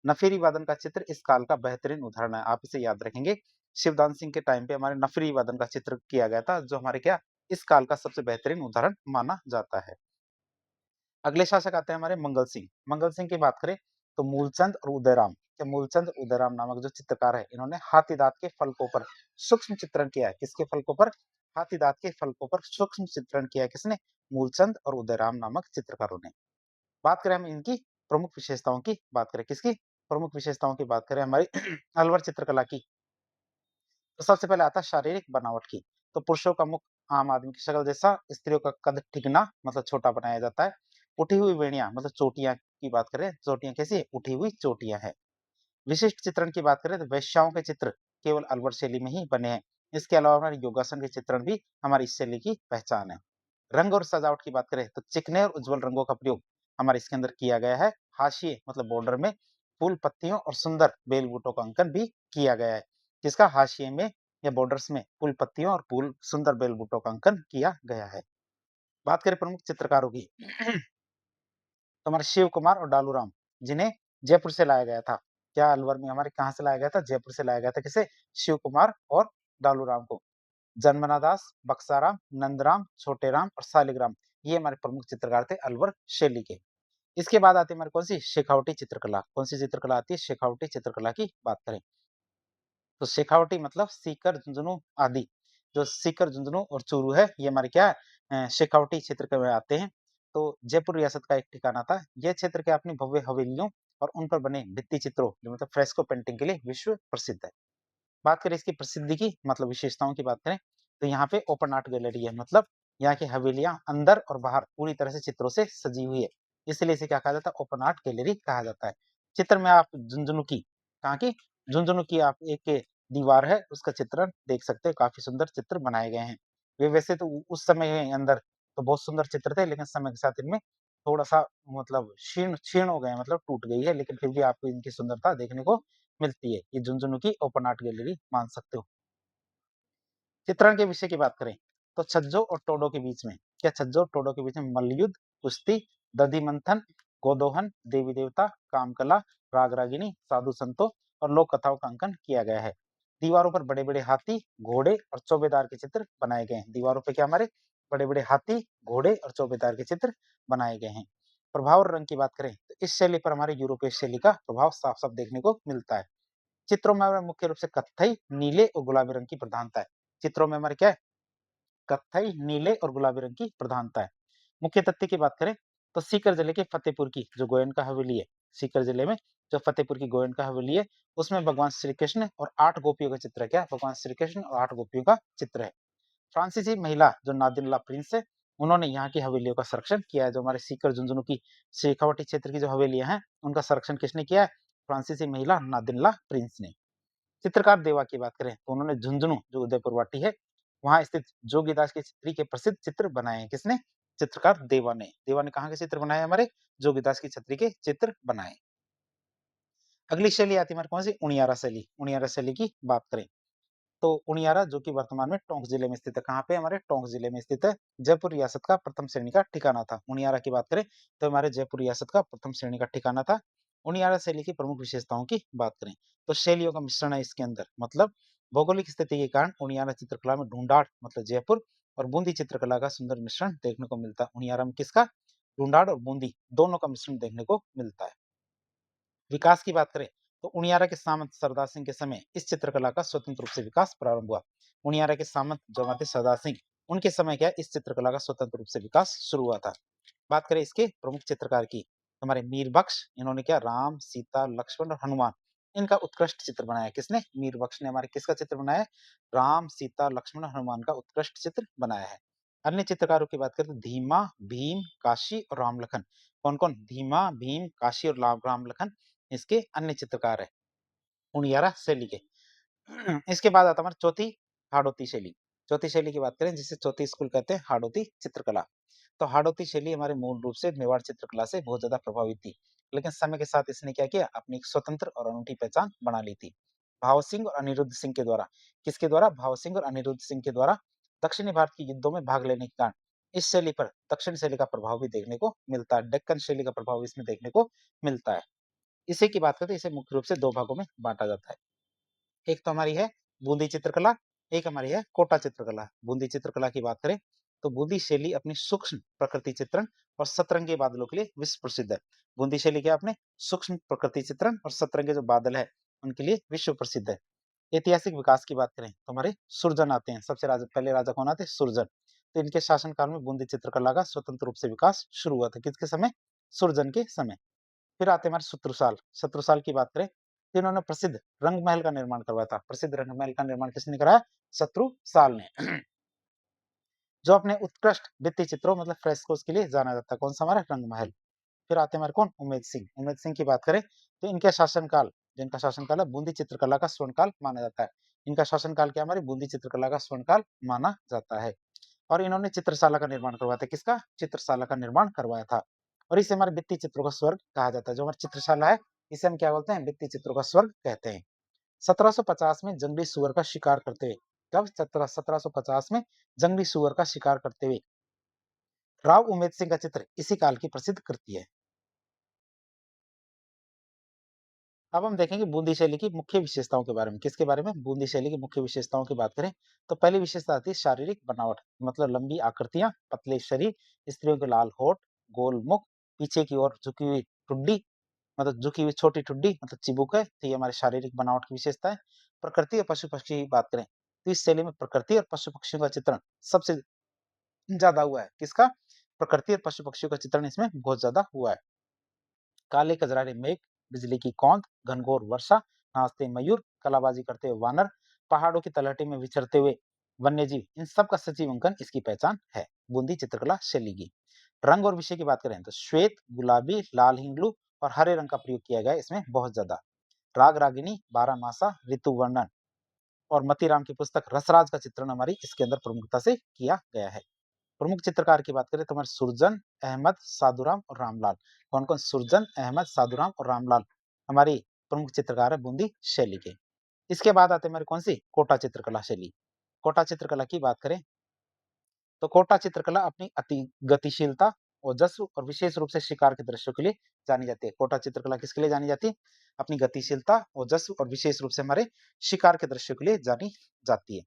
A: नफीरी वादन का चित्र इस काल का बेहतरीन उदाहरण है, आप इसे याद रखेंगे। शिवदान सिंह के टाइम पे हमारे नफरी वादन का चित्र किया गया था, जो हमारे क्या, इस काल का सबसे बेहतरीन उदाहरण माना जाता है। अगले शासक आते हैं हमारे मंगल सिंह। मंगल सिंह की बात करें तो मूलचंद और उदयराम, मूलचंद उदयराम नामक जो चित्रकार है, इन्होंने हाथी दांत के फलकों पर सूक्ष्म चित्रण किया है। किसके फलकों पर, हाथी दांत के फलकों पर सूक्ष्म चित्रण किया है। किसने, मूलचंद और उदयराम नामक चित्रकारों ने। बात करें हम इनकी प्रमुख विशेषताओं की, बात करें किसकी, प्रमुख विशेषताओं की बात करें हमारी अलवर चित्रकला की, तो सबसे पहले आता है शारीरिक बनावट की। तो पुरुषों का मुख आम आदमी की शक्ल जैसा, स्त्रियों का कद ठिकना मतलब छोटा बनाया जाता है। उठी हुई वेणियां मतलब चोटियां की बात करें, चोटियां कैसी है, उठी हुई चोटियां है। विशिष्ट चित्रण की बात करें तो वेश्याओं के चित्र केवल अलवर शैली में ही बने हैं। इसके अलावा हमारे योगासन के चित्रण भी हमारी इस शैली की पहचान है। रंग और सजावट की बात करें तो चिकने और उज्जवल रंगों का प्रयोग हमारे इसके अंदर किया गया है। हाशिए मतलब बॉर्डर में फूल पत्तियों और सुंदर बेल बूटों का अंकन भी किया गया है। जिसका हाशिए में या बॉर्डर्स में फूल पत्तियों और फूल सुंदर बेल बूटों का अंकन किया गया है। बात करें प्रमुख चित्रकारों की तो हमारे शिव कुमार और डालू राम, जिन्हें जयपुर से लाया गया था। क्या अलवर में हमारे कहाँ से लाया गया था, जयपुर से लाया गया था। किसे, शिव कुमार और डालू राम को। जन्मना दास, बक्साराम, नंदराम, छोटे राम और सालिग्राम, ये हमारे प्रमुख चित्रकार थे अलवर शैली के। इसके बाद आती है हमारी कौन सी, शेखावटी चित्रकला। कौन सी चित्रकला आती है, शेखावटी चित्रकला की बात करें तो शेखावटी मतलब सीकर, झुंझुनू आदि। जो सीकर, झुंझुनू और चूरू है, ये हमारे क्या शेखावटी क्षेत्र में आते हैं। तो जयपुर रियासत का एक ठिकाना था। यह क्षेत्र क्या अपनी भव्य हवेलियों और उन पर बने भित्ति चित्रों जो मतलब फ्रेस्को पेंटिंग के लिए विश्व प्रसिद्ध है। बात करें इसकी प्रसिद्धि की मतलब विशेषताओं की बात करें तो यहाँ पे ओपन आर्ट गैलरी है, मतलब यहाँ की हवेलियां अंदर और बाहर पूरी तरह से चित्रों से सजी हुई है, इसलिए इसे क्या कहा जाता है, ओपन आर्ट गैलरी कहा जाता है। चित्र में आप झुंझुनू की, कहाँ की, झुंझुनू की आप एक दीवार है, उसका चित्रण देख सकते हो, काफी सुंदर चित्र बनाए गए हैं। वे वैसे तो उस समय के अंदर तो बहुत सुंदर चित्र थे, लेकिन समय के साथ इनमें थोड़ा सा मतलब क्षीण क्षीण हो गए, मतलब टूट गई है, लेकिन फिर भी आपको इनकी सुंदरता देखने को मिलती है। ये झुंझुनू की ओपन आर्ट गैलरी मान सकते हो। चित्रण के विषय की बात करें तो छज्जो और टोडो के बीच में, क्या छज्जो और टोडो के बीच में मल्लयुद्ध, कुश्ती, दधि मंथन, गोदोहन, देवी देवता, कामकला, राग रागिनी, साधु संतों और लोक कथाओं का अंकन किया गया है। दीवारों पर बड़े बड़े हाथी, घोड़े और चौबेदार के चित्र बनाए गए हैं। दीवारों पर क्या हमारे बड़े बड़े हाथी, घोड़े और चौबेदार के चित्र बनाए गए हैं। प्रभाव और रंग की बात करें तो इस शैली पर हमारे यूरोपीय शैली का प्रभाव साफ साफ देखने को मिलता है। चित्रों में हमें मुख्य रूप से कत्थई, नीले और गुलाबी रंग की प्रधानता है। चित्रों में हमारे क्या है, कत्थई, नीले और गुलाबी रंग की प्रधानता है। मुख्य तथ्य की बात करें तो सीकर जिले के फतेहपुर की जो गोयनका हवेली है, सीकर जिले में जो फतेहपुर की गोयनका हवेली है, उसमें भगवान श्री कृष्ण और 8 गोपियों का चित्र है। क्या, भगवान श्री कृष्ण और 8 गोपियों का चित्र है। फ्रांसीसी महिला जो नादिल्ला प्रिंस है, उन्होंने यहाँ की हवेलियों का संरक्षण किया है। जो हमारे सीकर झुंझुनू की शेखावटी क्षेत्र की जो हवेलियां हैं, उनका संरक्षण किसने किया है, फ्रांसीसी महिला नादिल्ला प्रिंस ने। चित्रकार देवा की बात करें तो उन्होंने झुंझुनू जो उदयपुर वाटी है, वहां स्थित जोगीदास की छतरी के प्रसिद्ध चित्र बनाए हैं। किसने, चित्रकार देवा ने। देवा ने कहाँ के चित्र बनाए, हमारे जोगीदास की छतरी के चित्र बनाए। अगली शैली आती है हमारे कौन सी, उनियारा शैली। उनियारा शैली की बात करें तो उनियारा जो कि वर्तमान में टोंक जिले में स्थित है, कहाँ पे, हमारे टोंक जिले में स्थित है। जयपुर रियासत का प्रथम श्रेणी का ठिकाना था। उनियारा की बात करें तो हमारे जयपुर रियासत का प्रथम श्रेणी का ठिकाना था। उनियारा शैली की प्रमुख विशेषताओं की बात करें तो शैलियों का मिश्रण है इसके अंदर, मतलब भौगोलिक स्थिति के कारण उनियारा चित्रकला में ढूंढाड़ मतलब जयपुर और बूंदी चित्रकला का सुंदर मिश्रण देखने को मिलता है। उनियारा में किसका, ढूंढाड़ और बूंदी दोनों का मिश्रण देखने को मिलता है। विकास की बात करें तो उनियारा के सामंत सरदार सिंह के समय इस चित्रकला का स्वतंत्र रूप से विकास प्रारंभ हुआ। उनियारा के सामंत जो थे सरदार सिंह, उनके समय क्या इस चित्रकला का स्वतंत्र रूप से विकास शुरू हुआ था। बात करें इसके प्रमुख चित्रकार की, हमारे मीर बख्श, इन्होंने क्या राम, सीता, लक्ष्मण और हनुमान, इनका उत्कृष्ट चित्र बनाया। किसने, मीर बख्श ने हमारे किसका चित्र बनाया, राम, सीता, लक्ष्मण और हनुमान का उत्कृष्ट चित्र बनाया है। अन्य चित्रकारों की बात करें तो धीमा, भीम, काशी और राम लखन, कौन कौन, धीमा, भीम, काशी और राम लखन इसके अन्य चित्रकार है उनियारा शैली के। इसके बाद आता है हमारा चौथी, हाड़ौती शैली। चौथी शैली की बात करें जिसे चौथी स्कूल कहते हैं, हाड़ौती चित्रकला। तो हाड़ौती शैली हमारे मूल रूप से मेवाड़ चित्रकला से बहुत ज्यादा प्रभावित थी, लेकिन समय के साथ इसने क्या किया, अपनी एक स्वतंत्र और अनूठी पहचान बना ली थी। भाव सिंह और अनिरुद्ध सिंह के द्वारा। किसके द्वारा? भाव सिंह और अनिरुद्ध सिंह के द्वारा दक्षिणी भारत के युद्धों में भाग लेने के कारण इस शैली पर दक्षिण शैली का प्रभाव भी देखने को मिलता है, डेक्कन शैली का प्रभाव इसमें देखने को मिलता है। इसी की बात करते हैं, इसे मुख्य रूप से 2 भागों में बाँटा जाता है। एक तो हमारी है बूंदी चित्रकला, एक हमारी है कोटा चित्रकला। बूंदी चित्रकला की बात करें तो बूंदी शैली अपनी सूक्ष्म प्रकृति चित्रण और सतरंगी बादलों के लिए विश्व प्रसिद्ध है। बूंदी शैली क्या अपने सूक्ष्म प्रकृति चित्रण और सतरंगे जो बादल है उनके लिए विश्व प्रसिद्ध है। ऐतिहासिक विकास की बात करें तो हमारे सुरजन आते हैं। सबसे पहले राजा कौन आते हैं? सुरजन। तो इनके शासनकाल में बूंदी चित्रकला का स्वतंत्र रूप से विकास शुरू हुआ था। किसके समय? सुरजन के समय। फिर आते हैं हमारे शत्रुसाल। शत्रुसाल की बात करें तो इन्होंने प्रसिद्ध रंग महल का निर्माण करवाया था। प्रसिद्ध रंग महल का निर्माण किसने कराया? शत्रुसाल ने। जो अपने उत्कृष्ट भित्ति चित्रों मतलब फ्रेस्कोस के लिए जाना जाता है। कौन सा? हमारा रंग महल। फिर आते हैं हमारे कौन? उमेद सिंह। उमेद सिंह की बात करें तो इनका शासनकाल, जिनका शासनकाल है बूंदी चित्रकला का स्वर्णकाल माना जाता है। इनका शासनकाल क्या? हमारी बूंदी चित्रकला का स्वर्णकाल माना जाता है। और इन्होंने चित्रशाला का निर्माण करवाया था। किसका? चित्रशाला का निर्माण करवाया था। और इसे हमारे भित्ति चित्रों का स्वर्ग कहा जाता है। जो हमारी चित्रशाला है इसे हम क्या बोलते हैं? भित्ति चित्रों का स्वर्ग कहते हैं। 1750 में जंगली सुअर का शिकार करते हुए, कब? 1750 में जंगली सुअर का शिकार करते हुए राव उमेद सिंह का चित्र इसी काल की प्रसिद्ध कृति है। अब हम देखेंगे बूंदी शैली की मुख्य विशेषताओं के बारे में। किसके बारे में? बूंदी शैली की मुख्य विशेषताओं की बात करें तो पहली विशेषता आती है शारीरिक बनावट, मतलब लंबी आकृतियां, पतले शरीर, स्त्रियों के लाल होठ, गोल मुख, पीछे की ओर झुकी हुई ठुड्डी, मतलब झुकी हुई छोटी ठुड्डी मतलब चिबुक है। तो ये हमारी शारीरिक बनावट की विशेषता है। प्रकृति और पशु पक्षी की बात करें तो इस शैली में प्रकृति और पशु पक्षियों का चित्रण सबसे ज्यादा हुआ है। किसका? प्रकृति और पशु पक्षियों का चित्रण इसमें बहुत ज्यादा हुआ है। काले कजरारे मेघ, बिजली की कौंध, घनघोर वर्षा, नाचते मयूर, कलाबाजी करते हुए वानर, पहाड़ों की तलहटी में विचरते हुए वन्यजीव, इन सब का सजीव अंकन इसकी पहचान है बूंदी चित्रकला शैली की। रंग और विषय की बात करें तो श्वेत, गुलाबी, लाल हिंगलू और हरे रंग का प्रयोग किया गया है इसमें बहुत ज्यादा। राग रागिनी, बारहमासा, ऋतु वर्णन और मतीराम की पुस्तक रसराज का चित्रण हमारी इसके अंदर प्रमुखता से किया गया है। प्रमुख चित्रकार की बात करें तो हमारे सुरजन, अहमद, साधुराम और रामलाल। कौन कौन? सुरजन, अहमद, साधुराम और रामलाल हमारी प्रमुख चित्रकार है बूंदी शैली के। इसके बाद आते हैं हमारी कौन सी? कोटा चित्रकला शैली। कोटा चित्रकला की बात करें तो कोटा चित्रकला अपनी अति गतिशीलता, ओजस्व और विशेष रूप से शिकार के दृश्यों के लिए जानी जाती है। कोटा चित्रकला किसके लिए जानी जाती है? अपनी गतिशीलता, ओजस्व और विशेष रूप से हमारे शिकार के दृश्यों के लिए जानी जाती है।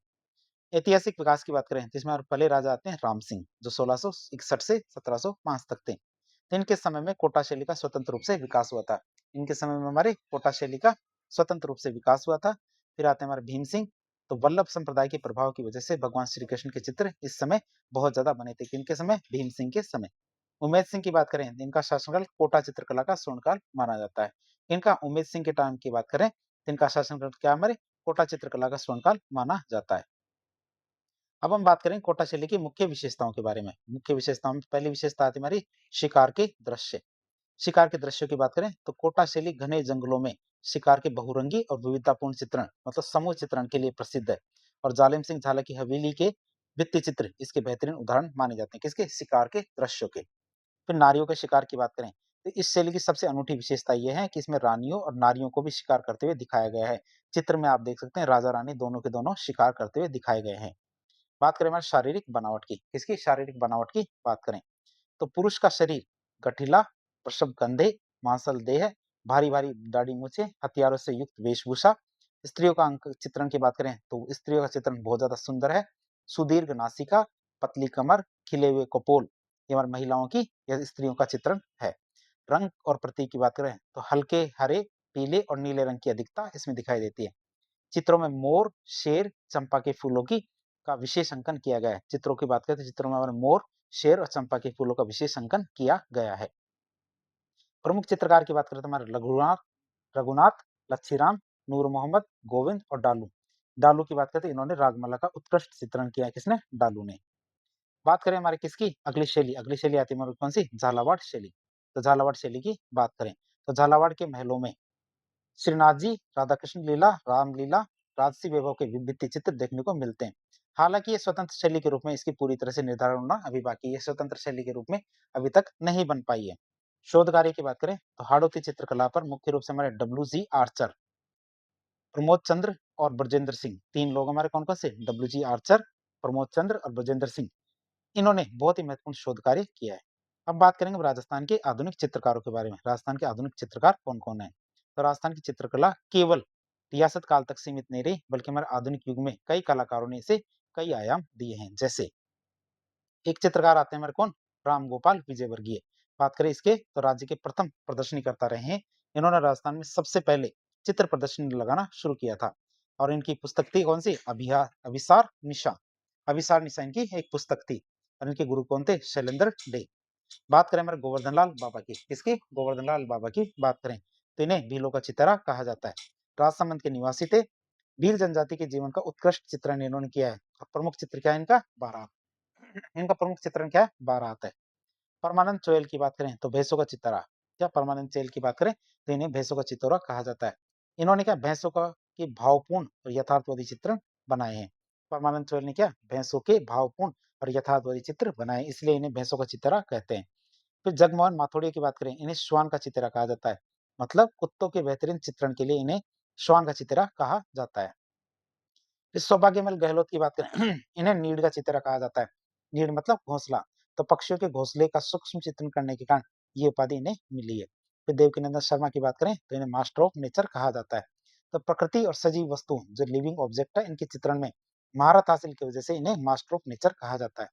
A: ऐतिहासिक विकास की बात करें तो इसमें और पहले राजा आते हैं राम सिंह, जो 1661 से 1705 तक थे। तो इनके समय में कोटा शैली का स्वतंत्र रूप से विकास हुआ था। इनके समय में हमारे कोटा शैली का स्वतंत्र रूप से विकास हुआ था। फिर आते हैं हमारे भीम सिंह। तो वल्लभ संप्रदाय के प्रभाव की वजह से भगवान श्री कृष्ण के चित्र इस समय बहुत ज्यादा बने थे। किनके समय? भीम सिंह के समय। उमेद सिंह की बात करें इनका शासनकाल कोटा चित्रकला का स्वर्णकाल माना जाता है। इनका उमेद सिंह के टाइम की बात करें तो इनका शासनकाल क्या हमारे कोटा चित्रकला का स्वर्णकाल माना जाता है। अब हम बात करें कोटा शैली की मुख्य विशेषताओं के बारे में। मुख्य विशेषताओं में पहली विशेषता आती है हमारी शिकार के दृश्य। शिकार के दृश्यों की बात करें तो कोटा शैली घने जंगलों में शिकार के बहुरंगी और विविधतापूर्ण चित्रण मतलब समूह चित्रण के लिए प्रसिद्ध है। और जालिम सिंह झाला की हवेली के भित्ति चित्र इसके बेहतरीन उदाहरण माने जाते हैं। किसके? शिकार के दृश्यों के। फिर नारियों के शिकार की बात करें तो इस शैली की सबसे अनूठी विशेषता यह है कि इसमें रानियों और नारियों को भी शिकार करते हुए दिखाया गया है। चित्र में आप देख सकते हैं राजा रानी दोनों के दोनों शिकार करते हुए दिखाए गए हैं। बात करें हमारे शारीरिक बनावट की। किसकी? शारीरिक बनावट की बात करें तो पुरुष का शरीर गठीला, प्रसव कंधे, मांसल देह, भारी भारी दाढ़ी मूछें, हथियारों से युक्त वेशभूषा। स्त्रियों का अंक चित्रण की बात करें तो स्त्रियों का चित्रण बहुत ज्यादा सुंदर है। सुदीर्घ नासिका, पतली कमर, खिले हुए कपोल, ये हमारी महिलाओं की या स्त्रियों का चित्रण है। रंग और प्रतीक की बात करें तो हल्के हरे, पीले और नीले रंग की अधिकता इसमें दिखाई देती है। चित्रों में मोर, शेर, चंपा के फूलों की का विशेष अंकन किया गया है। चित्रों की बात करें तो चित्रों में हमारे मोर, शेर और चंपा के फूलों का विशेष अंकन किया गया है। प्रमुख चित्रकार की बात करें तो हमारे रघुनाथ रघुनाथ, लच्छीराम, नूर मोहम्मद, गोविंद और डालू। डालू की बात करते हैं इन्होंने रागमाला का उत्कृष्ट चित्रण किया है। किसने? डालू ने। बात करें हमारे किसकी? अगली शैली। अगली शैली आती है हमारी कौन सी? झालावाड़ शैली। तो झालावाड़ शैली की बात करें तो झालावाड़ के महलों में श्रीनाथ जी, राधा कृष्ण लीला, रामलीला, राजसी वैभव के भित्ति चित्र देखने को मिलते हैं। हालांकि ये स्वतंत्र शैली के रूप में इसकी पूरी तरह से निर्धारण होना अभी बाकी है। स्वतंत्र शैली के रूप में अभी तक नहीं बन पाई है। शोध कार्य की बात करें तो हाड़ौती चित्रकला पर मुख्य रूप से हमारे डब्ल्यू जी आर्चर प्रमोद चंद्र और ब्रजेंद्र सिंह, 3 लोग हमारे कौन-कौन से? डब्ल्यू.जी. आर्चर, प्रमोद चंद्र और ब्रजेंद्र सिंह। इन्होंने बहुत ही महत्वपूर्ण शोध कार्य किया है। अब बात करेंगे राजस्थान के आधुनिक चित्रकारों के बारे में। राजस्थान के आधुनिक चित्रकार कौन-कौन हैं? तो राजस्थान की चित्रकला केवल रियासत काल तक सीमित नहीं रही, बल्कि हमारे आधुनिक युग में कई कलाकारों ने इसे कई आयाम दिए हैं। जैसे एक चित्रकार आते हैं हमारे कौन? राम गोपाल विजयवर्गीय। बात करें इसके तो राज्य के प्रथम प्रदर्शनीकर्ता रहे हैं। इन्होंने राजस्थान में सबसे पहले चित्र प्रदर्शनी लगाना शुरू किया था और इनकी पुस्तक थी कौन सी? अभिसार निशा। अभिसार निशा इनकी एक पुस्तक थी और इनके गुरु कौन थे? शैलेंद्र डे। बात करें हमारे गोवर्धन लाल बाबा की, किसकी? गोवर्धन लाल बाबा की बात करें तो इन्हें भीलों का चितारा कहा जाता है। राजसमंद के निवासी थे। भील जनजाति के जीवन का उत्कृष्ट चित्रण इन्होंने किया है। और प्रमुख चित्र क्या है इनका? बारात। इनका प्रमुख चित्रण क्या है? बारात है। परमानंद चोयल की बात करें तो भैंसों का चित्तरा। क्या परमानंद चोयल की बात करें तो इन्हें भैंसों का चित्तौरा कहा जाता है। इन्होंने क्या भैंसों का की भावपूर्ण और यथार्थवादी चित्रण बनाए हैं। परमानंद चोयल ने क्या भैंसों के भावपूर्ण और यथार्थवादी चित्र बनाए, इसलिए इन्हें भैंसों का चित्तरा कहते हैं। फिर जगमोहन माथोड़िया की बात करें, इन्हें श्वान का चित्तरा कहा जाता है। मतलब कुत्तों के बेहतरीन चित्रण के लिए इन्हें श्वान का चित्तरा कहा जाता है। फिर सौभाग्यमल गहलोत की बात करें इन्हें नीड़ का चित्तरा कहा जाता है। नीड़ मतलब घोंसला, तो पक्षियों के घोंसले का सूक्ष्म चित्रण करने के कारण ये उपाधि इन्हें मिली है। फिर देवकीनंदन शर्मा की बात करें तो इन्हें मास्टर ऑफ नेचर कहा जाता है। तो प्रकृति और सजीव वस्तु जो लिविंग ऑब्जेक्ट है, इनके चित्रण में महारत हासिल की वजह से इन्हें मास्टर ऑफ नेचर कहा जाता है।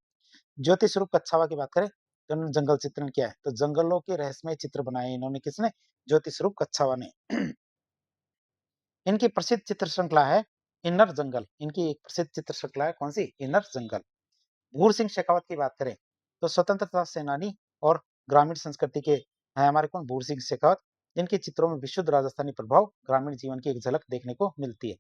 A: ज्योति स्वरूप कच्छावा की बात करें तो इन्होंने जंगल चित्रण किया है, तो जंगलों के रहस्यमय चित्र बनाए इन्होंने, किसने? ज्योति स्वरूप कच्छावा ने। इनकी प्रसिद्ध चित्र श्रृंखला है इनर जंगल। इनकी एक प्रसिद्ध चित्र श्रृंखला है कौन सी? इनर जंगल। भूर सिंह शेखावत की बात करें तो स्वतंत्रता सेनानी और ग्रामीण संस्कृति के हैं हमारे कौन? भूर सिंह शेखावत। इनके चित्रों में विशुद्ध राजस्थानी प्रभाव, ग्रामीण जीवन की एक झलक देखने को मिलती है।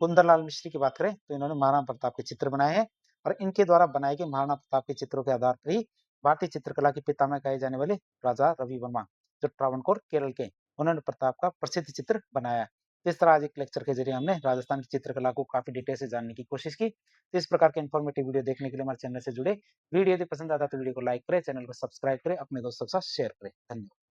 A: कुंदनलाल मिश्री की बात करें तो इन्होंने महाराणा प्रताप के चित्र बनाए हैं और इनके द्वारा बनाए गए महाराणा प्रताप के चित्रों के आधार पर ही भारतीय चित्रकला के पितामह कहे जाने वाले राजा रवि वर्मा, जो ट्रावणकोर केरल के, उन्होंने प्रताप का प्रसिद्ध चित्र बनाया। तो इस तरह आज एक लेक्चर के जरिए हमने राजस्थान की चित्रकला को काफी डिटेल से जानने की कोशिश की। तो इस प्रकार के इन्फॉर्मेटिव वीडियो देखने के लिए हमारे चैनल से जुड़े। वीडियो यदि पसंद आता तो वीडियो को लाइक करें, चैनल को सब्सक्राइब करें, अपने दोस्तों के साथ शेयर करें। धन्यवाद।